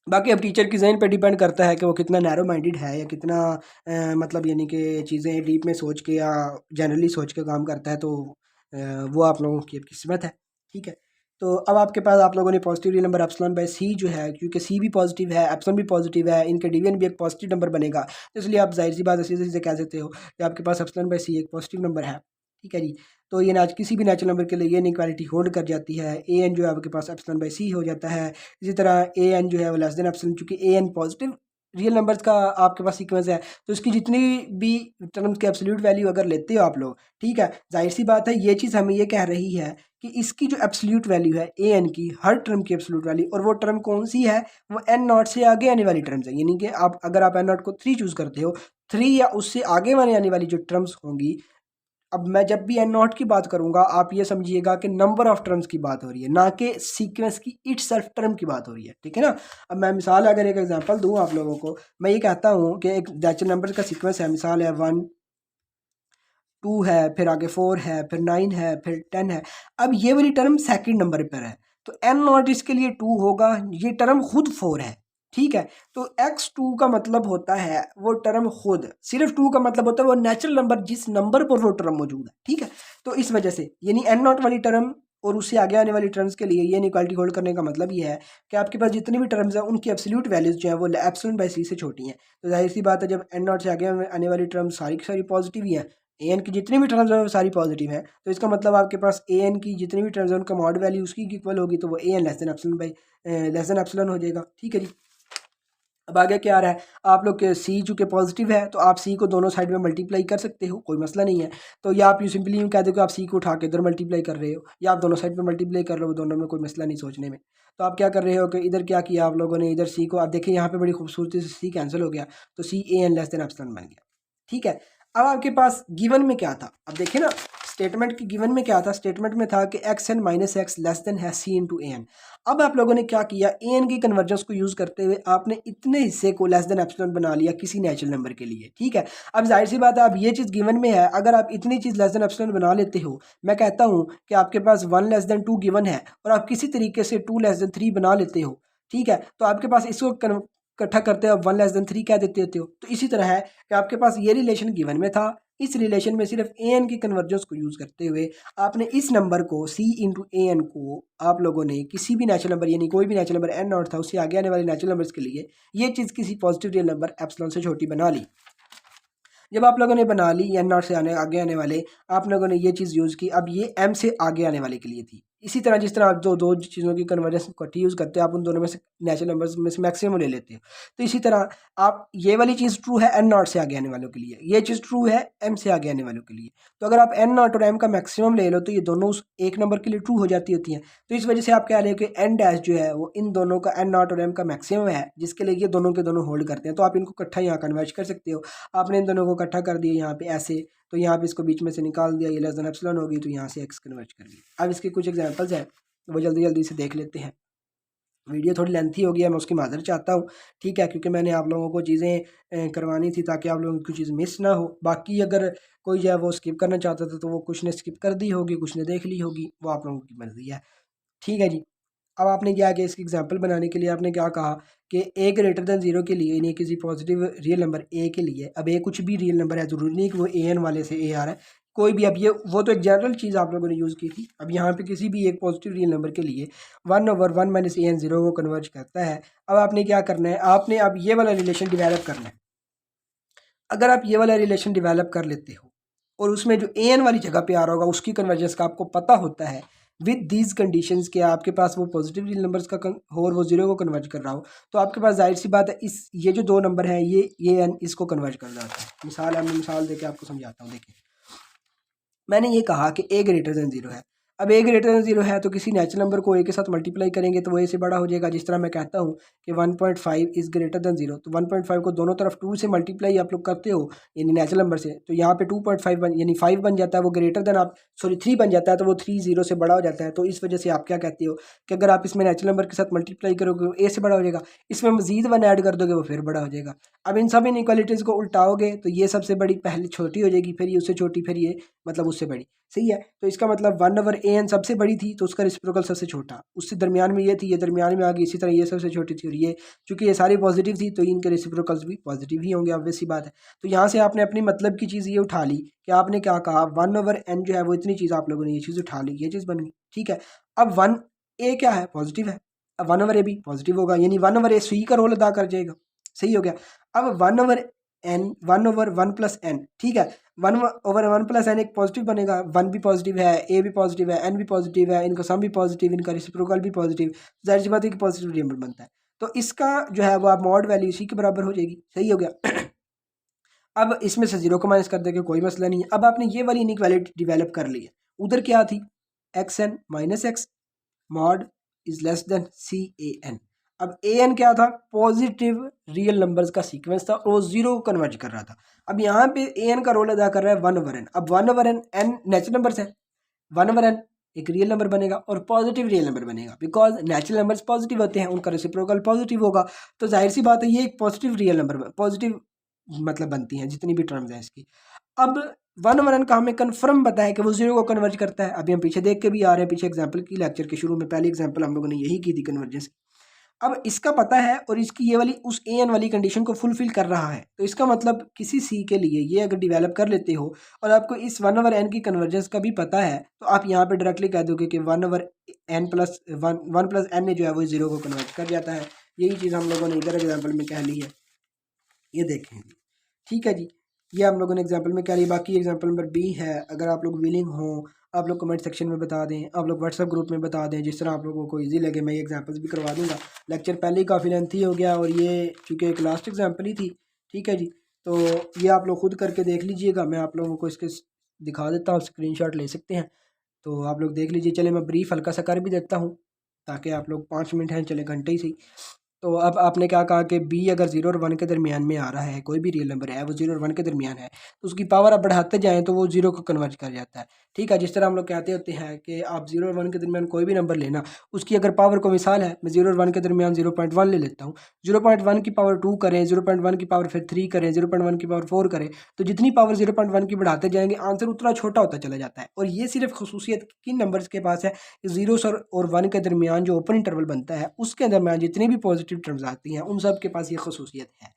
बाकी अब टीचर की जहन पे डिपेंड करता है कि वो कितना नैरो माइंडेड है या कितना मतलब यानी कि चीज़ें डीप में सोच के या जनरली सोच के काम करता है, तो वो आप लोगों की किस्मत है। ठीक है, तो अब आपके पास आप लोगों ने positive real number epsilon by c जो है, क्योंकि सी भी पॉजिटिव है, एप्सिलॉन भी पॉजिटिव है, इनका डिवीजन भी एक पॉजिटिव नंबर बनेगा, तो इसलिए आप जाहिर सी बात सीधे सीधे कह सकते हो कि आपके पास एप्सिलॉन बाय सी एक पॉजिटिव नंबर है। ठीक है जी, तो ये आज किसी भी नेचुरल नंबर के लिए ये इनइक्वालिटी होल्ड कर जाती है। ए एन जो है आपके पास एप्सिलॉन बाय सी हो जाता है। इसी तरह ए एन जो है वो लेस देन एप्सिलॉन, चूँकि A N positive real numbers का आपके पास सीक्वेंस है तो इसकी जितनी भी टर्म्स की एब्सोल्यूट वैल्यू अगर लेते हो आप लोग, ठीक है, जाहिर सी बात है ये चीज़ हमें ये कह रही है कि इसकी जो एब्सोल्यूट वैल्यू है ए एन की, हर टर्म की एब्सोल्यूट वैल्यू, और वो टर्म कौन सी है, वो एन नॉट से आगे आने वाली टर्म्स है। यानी कि आप अगर आप एन नॉट को 3 चूज़ करते हो, 3 या उससे आगे आने वाली जो टर्म्स होंगी, अब मैं जब भी एन नॉट की बात करूंगा आप ये समझिएगा कि नंबर ऑफ टर्म्स की बात हो रही है, ना कि सीक्वेंस की इट सेल्फ टर्म की बात हो रही है, ठीक है ना। अब मैं मिसाल अगर एक एग्जांपल दूं आप लोगों को, मैं ये कहता हूँ कि एक नेचुरल नंबर का सीक्वेंस है, मिसाल है 1 2 है, फिर आगे 4 है, फिर 9 है, फिर 10 है। अब ये वाली टर्म सेकंड नंबर पर है तो एन नॉट इसके लिए 2 होगा, ये टर्म खुद 4 है, ठीक है। तो x2 का मतलब होता है वो टर्म खुद, सिर्फ 2 का मतलब होता है वो नेचुरल नंबर जिस नंबर पर वो टर्म मौजूद है, ठीक है। तो इस वजह से यानी एन नॉट वाली टर्म और उससे आगे आने वाली टर्म्स के लिए ये इनइक्वालिटी होल्ड करने का मतलब ये है कि आपके पास जितनी भी टर्म्स हैं उनकी एब्सोल्यूट वैल्यूज जो है वो एप्सिलॉन बाय सी से छोटी हैं। तो जाहिर सी बात है जब एन नॉट से आगे आने वाली टर्म्स सारी की सारी पॉजिटिव ही हैं, ए एन की जितनी भी टर्म्स हैं वो सारी पॉजिटिव हैं, तो इसका मतलब आपके पास ए एन की जितनी भी टर्म्स हैं उनका मॉड वैल्यू उसकी इक्वल होगी, तो वो A N less than epsilon हो जाएगा, ठीक है जी। अब आगे क्या आ रहा है, आप लोग के सी चूँकि पॉजिटिव है तो आप सी को दोनों साइड में मल्टीप्लाई कर सकते हो, कोई मसला नहीं है। तो या आप यूँ सिंपली यूँ कह दो कि आप सी को उठा के इधर मल्टीप्लाई कर रहे हो, या आप दोनों साइड में मल्टीप्लाई कर रहे हो, दोनों में कोई मसला नहीं सोचने में। तो आप क्या कर रहे हो कि इधर क्या किया आप लोगों ने, इधर सी को आप देखिए यहाँ पे बड़ी खूबसूरती से सी कैंसिल हो गया, तो सी a N less than epsilon बन गया, ठीक है। अब आपके पास गिवन में क्या था, अब देखिए ना स्टेटमेंट की गिवन में क्या था, स्टेटमेंट में था कि x n minus x less than है सी इंटू ए एन। अब आप लोगों ने क्या किया, ए एन की कन्वर्जेंस को यूज़ करते हुए आपने इतने हिस्से को लेस देन एप्सिलॉन बना लिया किसी नेचुरल नंबर के लिए, ठीक है। अब जाहिर सी बात है अब ये चीज़ गिवन में है, अगर आप इतनी चीज़ लेस देन एप्सिलॉन बना लेते हो, मैं कहता हूँ कि आपके पास 1 लेस देन 2 गिवन है और आप किसी तरीके से 2 लेस देन 3 बना लेते हो, ठीक है, तो आपके पास इसको इकट्ठा करते हो, 1 लेस देन 3 कह देते हो। तो इसी तरह है कि आपके पास ये रिलेशन गिवन में था, इस रिलेशन में सिर्फ ए एन की कन्वर्जेंस को यूज़ करते हुए आपने इस नंबर को सी इंटू ए एन को आप लोगों ने किसी भी नेचुरल नंबर यानी कोई भी नेचुरल नंबर एन नॉट था उससे आगे आने वाले नेचुरल नंबर्स के लिए ये चीज़ किसी पॉजिटिव रियल नंबर एप्सिलॉन से छोटी बना ली। जब आप लोगों ने बना ली एन नॉट से आगे आने वाले, आप लोगों ने ये चीज़ यूज़ की, अब ये एम से आगे आने वाले के लिए थी। इसी तरह जिस तरह आप दो चीज़ों की कन्वर्जेंस इकट्ठी यूज़ करते हो, आप उन दोनों में से नेचुरल नंबर्स में से मैक्सिमम ले लेते हो। तो इसी तरह आप ये वाली चीज़ ट्रू है एन नॉट से आगे आने वालों के लिए, ये चीज़ ट्रू है एम से आगे आने वालों के लिए। तो अगर आप एन नॉट और एम का मैक्सिमम ले लो तो ये दोनों उस एक नंबर के लिए ट्रू हो जाती होती हैं। तो इस वजह से आप कह रहे हो कि एन डैश जो है वो इन दोनों का एन नॉट और एम का मैक्सिमम है, जिसके लिए ये दोनों के दोनों होल्ड करते हैं। तो आप इनको इकट्ठा यहाँ कन्वर्ज कर सकते हो। आपने इन दोनों को इकट्ठा कर दिया यहाँ पे ऐसे, तो यहाँ पे इसको बीच में से निकाल दिया, ये लेस देन एप्सिलॉन होगी, तो यहाँ से एक्स कन्वर्ट कर दिया। अब इसके कुछ एग्जांपल्स हैं तो वो जल्दी जल्दी से देख लेते हैं। वीडियो थोड़ी लेंथी हो गई है, मैं उसकी माज़रत चाहता हूँ, ठीक है, क्योंकि मैंने आप लोगों को चीज़ें करवानी थी ताकि आप लोगों की चीज़ मिस ना हो। बाकी अगर कोई जो है वो स्किप करना चाहता था तो वो कुछ ने स्किप कर दी होगी, कुछ ने देख ली होगी, वो आप लोगों की मर्ज़ी है, ठीक है जी। अब आपने क्या किया, इसकी एग्जांपल बनाने के लिए आपने क्या कहा कि ए ग्रेटर देन जीरो के लिए, यानी किसी पॉजिटिव रियल नंबर ए के लिए, अब ए कुछ भी रियल नंबर है, ज़रूरी नहीं कि वो ए एन वाले से ए आ रहा है, कोई भी, अब ये वो तो एक जनरल चीज़ आप लोगों ने यूज़ की थी। अब यहाँ पे किसी भी एक पॉजिटिव रियल नंबर के लिए 1/1 माइनस ए एन ज़ीरो को कन्वर्ज करता है। अब आपने क्या करना है, आपने अब ये वाला रिलेशन डिवेलप करना है। अगर आप ये वाला रिलेशन डिवेलप कर लेते हो और उसमें जो ए एन वाली जगह पे आ रहा होगा उसकी कन्वर्जेंस का आपको पता होता है विद दीज कंडीशंस के आपके पास वो पॉजिटिव रियल नंबर्स का हो और वो जीरो को कन्वर्ज कर रहा हो, तो आपके पास जाहिर सी बात है इस ये जो दो नंबर हैं ये एन इसको कन्वर्ज कर जाता है। मिसाल है, मैं मिसाल देके आपको समझाता हूँ। देखिए मैंने ये कहा कि ए ग्रेटर देन जीरो है। अब ए ग्रेटर देन जीरो है तो किसी नेचुरल नंबर को ए के साथ मल्टीप्लाई करेंगे तो वो ए से बड़ा हो जाएगा। जिस तरह मैं कहता हूँ कि 1.5 इज़ ग्रेटर देन जीरो, तो 1.5 को दोनों तरफ 2 से मल्टीप्लाई आप लोग करते हो यानी नेचुरल नंबर से, तो यहाँ पे 2.5 यानी 5 बन जाता है, वो ग्रेटर देन आप 3 बन जाता है, तो वो 3 जीरो से बड़ा हो जाता है। तो इस वजह से आप क्या कहते हो कि अगर आप इसमें नेचुरल नंबर के साथ मल्टीप्लाई करोगे वो ए से बड़ा हो जाएगा, इसमें मजीद 1 ऐड कर दोगे वो फिर बड़ा हो जाएगा। अब इन सब इनइक्वालिटीज़ को उल्टाओगे तो ये सबसे बड़ी पहले छोटी हो जाएगी, फिर ये उससे छोटी, फिर ये मतलब उससे बड़ी, सही है। तो इसका मतलब 1/an सबसे बड़ी थी तो उसका रेसिप्रोकल सबसे छोटा, उससे दरमियान में ये थी, ये दरमियान में आ गई, इसी तरह ये सबसे छोटी थी और ये चूंकि ये सारी पॉजिटिव थी तो इनके रेसिप्रोकल्स भी पॉजिटिव ही होंगे, ऑब्वियस सी बात है। तो यहाँ से आपने अपनी मतलब की चीज़ ये उठा ली कि आपने क्या कहा 1/n जो है वो इतनी चीज़ आप लोगों ने ये चीज़ उठा ली, ये चीज़ बन गई, ठीक है। अब 1a क्या है, पॉजिटिव है, अब 1/a भी पॉजिटिव होगा, यानी 1/a सी का रोल अदा कर जाएगा, सही हो गया। अब 1/1 प्लस एन, ठीक है, 1/1 प्लस एन एक पॉजिटिव बनेगा, 1 भी पॉजिटिव है, ए भी पॉजिटिव है, एन भी पॉजिटिव है, इनका सम भी पॉजिटिव, इनका रेसिप्रोकल भी पॉजिटिव, जाहिर सी बात है कि पॉजिटिव नंबर बनता है। तो इसका जो है वो आप मॉड वैल्यू इसी के बराबर हो जाएगी। सही हो गया। अब इसमें से 0 को माइनस कर देंगे, कोई मसला नहीं है। अब आपने ये वाली इनइक्वालिटी डेवलप कर ली है। उधर क्या थी, x n minus x mod is less than c a n. अब ए एन क्या था, पॉजिटिव रियल नंबर्स का सीक्वेंस था और वो जीरो को कन्वर्ज कर रहा था। अब यहाँ पे ए एन का रोल अदा कर रहा है 1 ओवर एन। अब 1 over n, n natural numbers है, 1 ओवर एन एक रियल नंबर बनेगा और पॉजिटिव रियल नंबर बनेगा, बिकॉज नेचुरल नंबर्स पॉजिटिव होते हैं, उनका रेसिप्रोकल पॉजिटिव होगा। तो जाहिर सी बात है ये एक पॉजिटिव रियल नंबर पॉजिटिव मतलब बनती हैं जितनी भी टर्म्स हैं इसकी। अब 1 ओवर एन का हमें कन्फर्म पता है कि वो जीरो को कन्वर्ज करता है। अभी हम पीछे देख के भी आ रहे हैं, पीछे एग्जाम्पल की लेक्चर के शुरू में पहली एग्जाम्पल हम लोगों ने यही की थी कन्वर्जेंस। अब इसका पता है और इसकी ये वाली उस ए एन वाली कंडीशन को फुलफिल कर रहा है। तो इसका मतलब किसी सी के लिए ये अगर डिवेलप कर लेते हो और आपको इस 1 ओवर एन की कन्वर्जेंस का भी पता है, तो आप यहाँ पे डायरेक्टली कह दोगे कि 1 over n plus one plus n ने जो है वो जीरो को कन्वर्ट कर जाता है। यही चीज़ हम लोगों ने इधर एग्जाम्पल में कह ली है, ये देखें। ठीक है जी, ये हम लोगों ने एग्जांपल में क्या लिया। बाकी एग्जांपल नंबर बी है, अगर आप लोग विलिंग हो आप लोग कमेंट सेक्शन में बता दें, आप लोग व्हाट्सएप ग्रुप में बता दें, जिस तरह आप लोगों को इजी लगे। मैं ये एग्जांपल्स भी करवा दूंगा। लेक्चर पहले ही काफ़ी लेंथी हो गया और ये चूँकि एक लास्ट एग्जांपल ही थी। ठीक है जी, तो ये आप लोग खुद करके देख लीजिएगा। मैं आप लोगों को इसके दिखा देता हूँ, स्क्रीनशॉट ले सकते हैं तो आप लोग देख लीजिए। चले मैं ब्रीफ हल्का सा कर भी देता हूँ ताकि आप लोग 5 मिनट हैं, चले घंटे ही सही। तो अब आपने क्या कहा कि बी अगर 0 और 1 के दरमियान में आ रहा है, कोई भी रियल नंबर है वो 0 और 1 के दरमियान है, तो उसकी पावर आप बढ़ाते जाएं तो वो 0 को कन्वर्ट कर जाता है। ठीक है, जिस तरह हम लोग कहते होते हैं कि आप 0 और 1 के दरमियान कोई भी नंबर लेना, उसकी अगर पावर को मिसाल है, मैं 0 और 1 के दरमियान 0.1 ले लेता हूँ। 0.1 की पावर 2 करें, 0.1 की पावर फिर 3 करें, 0.1 की पावर 4 करें, तो जितनी पावर 0.1 की बढ़ाते जाएंगे आंसर उतना छोटा होता चला जाता है। और ये सिर्फ खसूसियत किन नंबर्स के पास है, 0 और 1 के दरमियान जो ओपन इंटरवल बनता है उसके दरमियान जितनी भी पॉजिटिव टर्म्स आती हैं उन सब के पास ये खसूसियत है।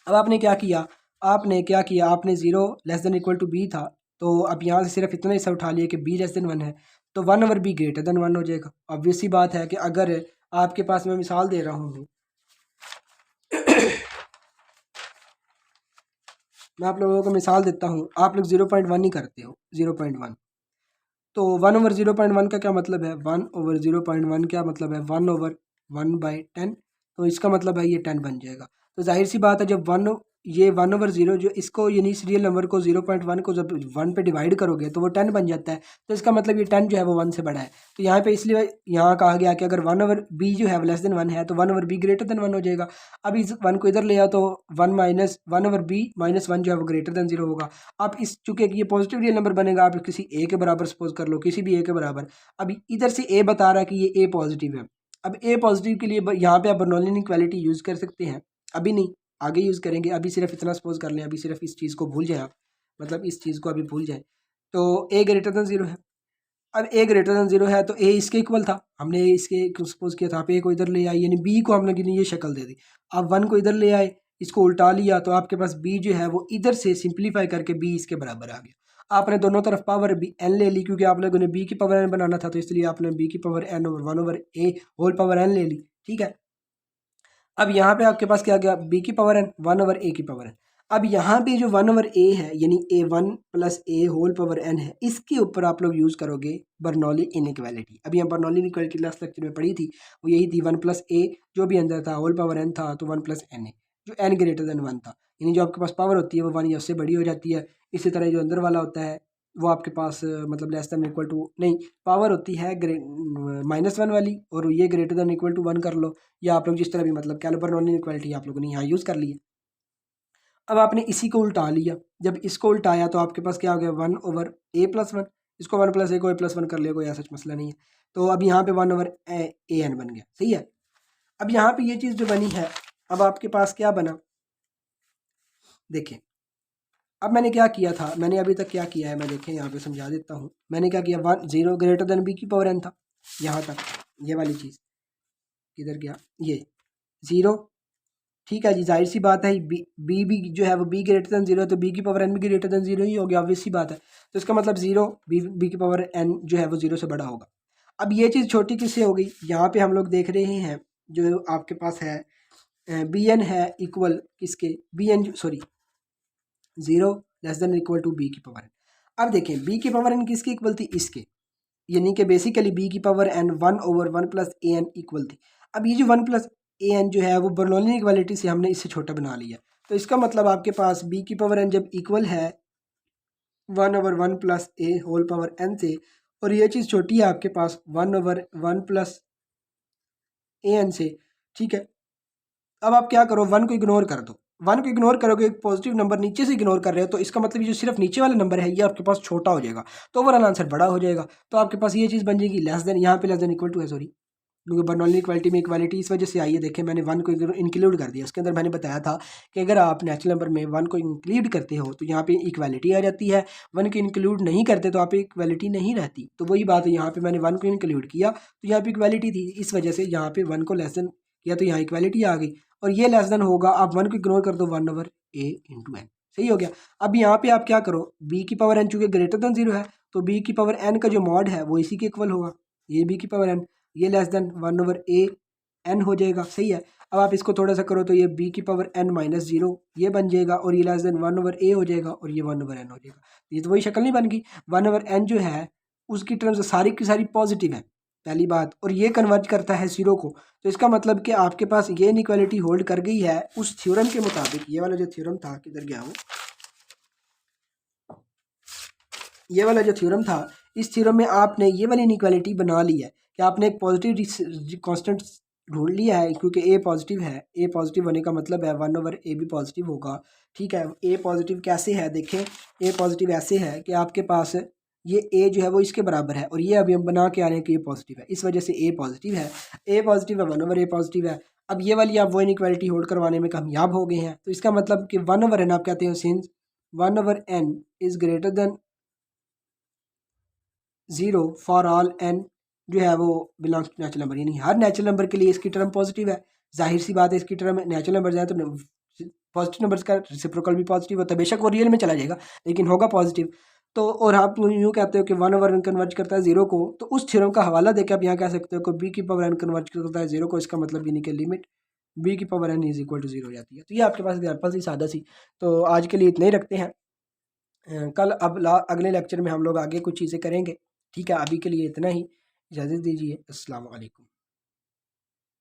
अब आपने क्या किया, आपने 0 less than equal to b था, तो अब यहाँ से सिर्फ इतना हिस्सा उठा लिया कि बी लेस देन 1 है, तो 1 ओवर बी ग्रेटर देन 1 हो जाएगा। ऑब्वियस सी बात है कि अगर आपके पास, मैं मिसाल दे रहा हूँ मैं आप लोगों को मिसाल देता हूँ, आप लोग 0.1 ही करते हो, 0.1, तो 1 ओवर 0.1 का क्या मतलब है, 1 ओवर 0.1 क्या मतलब है, 1 ओवर 1/10, तो इसका मतलब है ये 10 बन जाएगा। तो जाहिर सी बात है जब 1 ओवर 0 जो इसको यानी इस रियल नंबर को 0.1 को जब 1 पे डिवाइड करोगे तो वो 10 बन जाता है। तो इसका मतलब ये 10 जो है वो 1 से बड़ा है। तो यहाँ पे इसलिए यहाँ कहा गया कि अगर 1 ओवर बी जो है वो लेस देन 1 है तो 1 ओवर बी ग्रेटर देन 1 हो जाएगा। अब इस 1 को इधर ले आओ तो 1 ओवर बी माइनस 1 जो है वो ग्रेटर देन 0 होगा। अब इस चूंकि ये पॉजिटिव रियल नंबर बनेगा, आप किसी ए के बराबर सपोज कर लो, किसी भी ए के बराबर। अब इधर से ए बता रहा है कि ये ए पॉजिटिव है। अब ए पॉजिटिव के लिए यहाँ पे आप बर्नौली इनइक्वालिटी यूज़ कर सकते हैं, अभी नहीं आगे यूज़ करेंगे। अभी सिर्फ इतना सपोज कर लें, अभी सिर्फ इस चीज़ को भूल जाए आप, मतलब इस चीज़ को अभी भूल जाए। तो ए ग्रेटर देन 0 है। अब ए ग्रेटर देन 0 है तो ए इसके इक्वल था, हमने इसके सपोज किया था। आप ए को इधर ले आए यानी बी को हमने ये शक्ल दे दी। आप 1 को इधर ले आए, इसको उल्टा लिया, तो आपके पास बी जो है वो इधर से सिंप्लीफाई करके बी इसके बराबर आ गया। आपने दोनों तरफ पावर बी एन ले ली, क्योंकि आप लोगों ने बी की पावर एन बनाना था, तो इसलिए आपने बी की पावर एन ओवर 1 ओवर ए होल पावर एन ले ली। ठीक है, अब यहाँ पे आपके पास क्या गया, बी की पावर एन 1 ओवर ए की पावर एन। अब यहाँ पे जो 1 ओवर ए है यानी a1 प्लस ए होल पावर एन है, इसके ऊपर आप लोग यूज़ करोगे बर्नौली इनइक्वालिटी। अभी हम बर्नौली इनइक्वालिटी लास्ट लेक्चर में पढ़ी थी, वो यही थी 1 प्लस ए जो भी अंदर था होल पावर एन था, तो 1 प्लस एन ए जो एन ग्रेटर देन 1 था, यानी जो आपके पास पावर होती है वो 1 या उससे बड़ी हो जाती है। इसी तरह जो अंदर वाला होता है वो आपके पास मतलब लेस देन इक्वल टू नहीं, पावर होती है -1 वाली, और ये ग्रेटर देन इक्वल टू 1 कर लो, या आप लोग जिस तरह भी मतलब कह लो, बर्नौली इनइक्वालिटी आप लोगों ने यहाँ यूज़ कर ली है। अब आपने इसी को उल्टा लिया, जब इसको उल्टाया तो आपके पास क्या हो गया, 1 ओवर ए प्लस 1, इसको 1 प्लस ए को ए प्लस 1 कर लिया, कोई ऐसा मसला नहीं है। तो अब यहाँ पे 1 ओवर ए एन बन गया, सही है। अब यहाँ पे ये चीज़ जो बनी है, अब आपके पास क्या बना, देखें अब मैंने क्या किया था, मैंने अभी तक क्या किया है मैं देखें यहाँ पे समझा देता हूँ। मैंने क्या किया, 0 ग्रेटर देन बी की पावर एन था, यहाँ तक ये वाली चीज़ किधर गया, ये 0। ठीक है जी, जाहिर सी बात है बी जो है वो बी ग्रेटर देन 0 है, तो बी की पावर एन भी ग्रेटर देन 0 ही हो गया, ऑब्वियस सी बात है। तो इसका मतलब 0 बी की पावर एन जो है वो 0 से बड़ा होगा। अब ये चीज़ छोटी किससे हो गई, यहाँ पे हम लोग देख रहे हैं जो आपके पास है बी एन है इक्वल किसके, b n sorry 0 less than equal to b की पावर एन। अब देखें बी की पावर एन किसकी इक्वल थी, इसके, यानी कि बेसिकली बी की power N 1 over 1 plus A N equal थी। अब ये जो 1+an जो है वो बर्नौली इक्वालिटी से हमने इससे छोटा बना लिया। तो इसका मतलब आपके पास b की पावर n जब इक्वल है 1/1 + a होल पावर n से, और ये चीज़ छोटी है आपके पास 1/1 + an से, ठीक है। अब आप क्या करो, 1 को इग्नोर कर दो। 1 को इग्नोर करोगे, एक पॉजिटिव नंबर नीचे से इग्नोर कर रहे हो, तो इसका मतलब ये जो सिर्फ नीचे वाला नंबर है ये आपके पास छोटा हो जाएगा, तो ओवरऑल आंसर बड़ा हो जाएगा। तो आपके पास ये चीज़ बन जाएगी लेस देन, यहाँ पे लेस देन इक्वल टू है, सॉरी, क्योंकि बर्नौली इक्वालिटी में इक्वालिटी इस वजह से आई है। देखें मैंने 1 को इंक्लूड कर दिया, उसके अंदर मैंने बताया था कि अगर आप नेचुरल नंबर में 1 को इंक्लूड करते हो तो यहाँ पे इक्वालिटी आ जाती है, 1 को इंक्लूड नहीं करते तो आप इक्वालिटी नहीं रहती। तो वही बात है, यहाँ पे मैंने 1 को इंक्लूड किया तो यहाँ पे इक्वालिटी थी, इस वजह से यहाँ पे 1 को लेस देन किया तो यहाँ इक्वालिटी आ गई, और ये लेस देन होगा, आप 1 को इग्नोर कर दो 1/a/n, सही हो गया। अब यहाँ पे आप क्या करो, b की पावर n चूँकि ग्रेटर देन 0 है तो b की पावर n का जो मॉड है वो इसी के इक्वल होगा, ये b की पावर n, ये लेस देन 1/a/n हो जाएगा, सही है। अब आप इसको थोड़ा सा करो तो ये b की पावर n-0 ये बन जाएगा, और ये लेस देन 1/a हो जाएगा, और ये 1/n हो जाएगा। ये तो वही शक्ल नहीं बन गई, 1/n जो है उसकी टर्म्स सारी की सारी पॉजिटिव है, पहली बात, और ये कन्वर्ट करता है 0 को। तो इसका मतलब कि आपके पास ये इनइक्वालिटी होल्ड कर गई है उस थ्योरम के मुताबिक। ये वाला जो थ्योरम था, किधर गया वो, ये वाला जो थ्योरम था, इस थ्योरम में आपने ये वाली इनइक्वालिटी बना ली है कि आपने एक पॉजिटिव कांस्टेंट ढूंढ लिया है, क्योंकि ए पॉजिटिव है, ए पॉजिटिव होने का मतलब है 1/a भी पॉजिटिव होगा, ठीक है। ए पॉजिटिव कैसे है, देखें, ए पॉजिटिव ऐसे है कि आपके पास ये ए जो है वो इसके बराबर है, और ये अभी हम बना के आ रहे हैं कि ये पॉजिटिव है, इस वजह से ए पॉजिटिव है, ए पॉजिटिव है, 1/a पॉजिटिव है। अब ये वाली आप वो इनइक्वालिटी होल्ड करवाने में कामयाब हो गए हैं, तो इसका मतलब कि 1/n आप कहते हो, since 1/n is greater than 0 for all n जो है वो बिलोंग्स टू नेचुरल नंबर, यानी हर नेचुरल नंबर के लिए इसकी टर्म पॉजिटिव है। जाहिर सी बात है, इसकी टर्म नेचुरल नंबर जाए तो पॉजिटिव नंबर्स का रेसिप्रोकल भी पॉजिटिव होता है, बेशक वो रियल में चला जाएगा लेकिन होगा पॉजिटिव। तो और आप यूँ कहते हो कि 1/n कन्वर्ट करता है 0 को, तो उस थ्योरम का हवाला देकर आप यहाँ कह सकते हो कि b की पावर n कन्वर्ट करता है 0 को, इसका मतलब यानी कि लिमिट b की power n is equal to 0 हो जाती है। तो ये आपके पास एग्जाम्पल सी सादा सी। तो आज के लिए इतना ही रखते हैं, कल अब अगले लेक्चर में हम लोग आगे कुछ चीज़ें करेंगे, ठीक है। अभी के लिए इतना ही, इजाज़त दीजिए, अस्सलाम वालेकुम।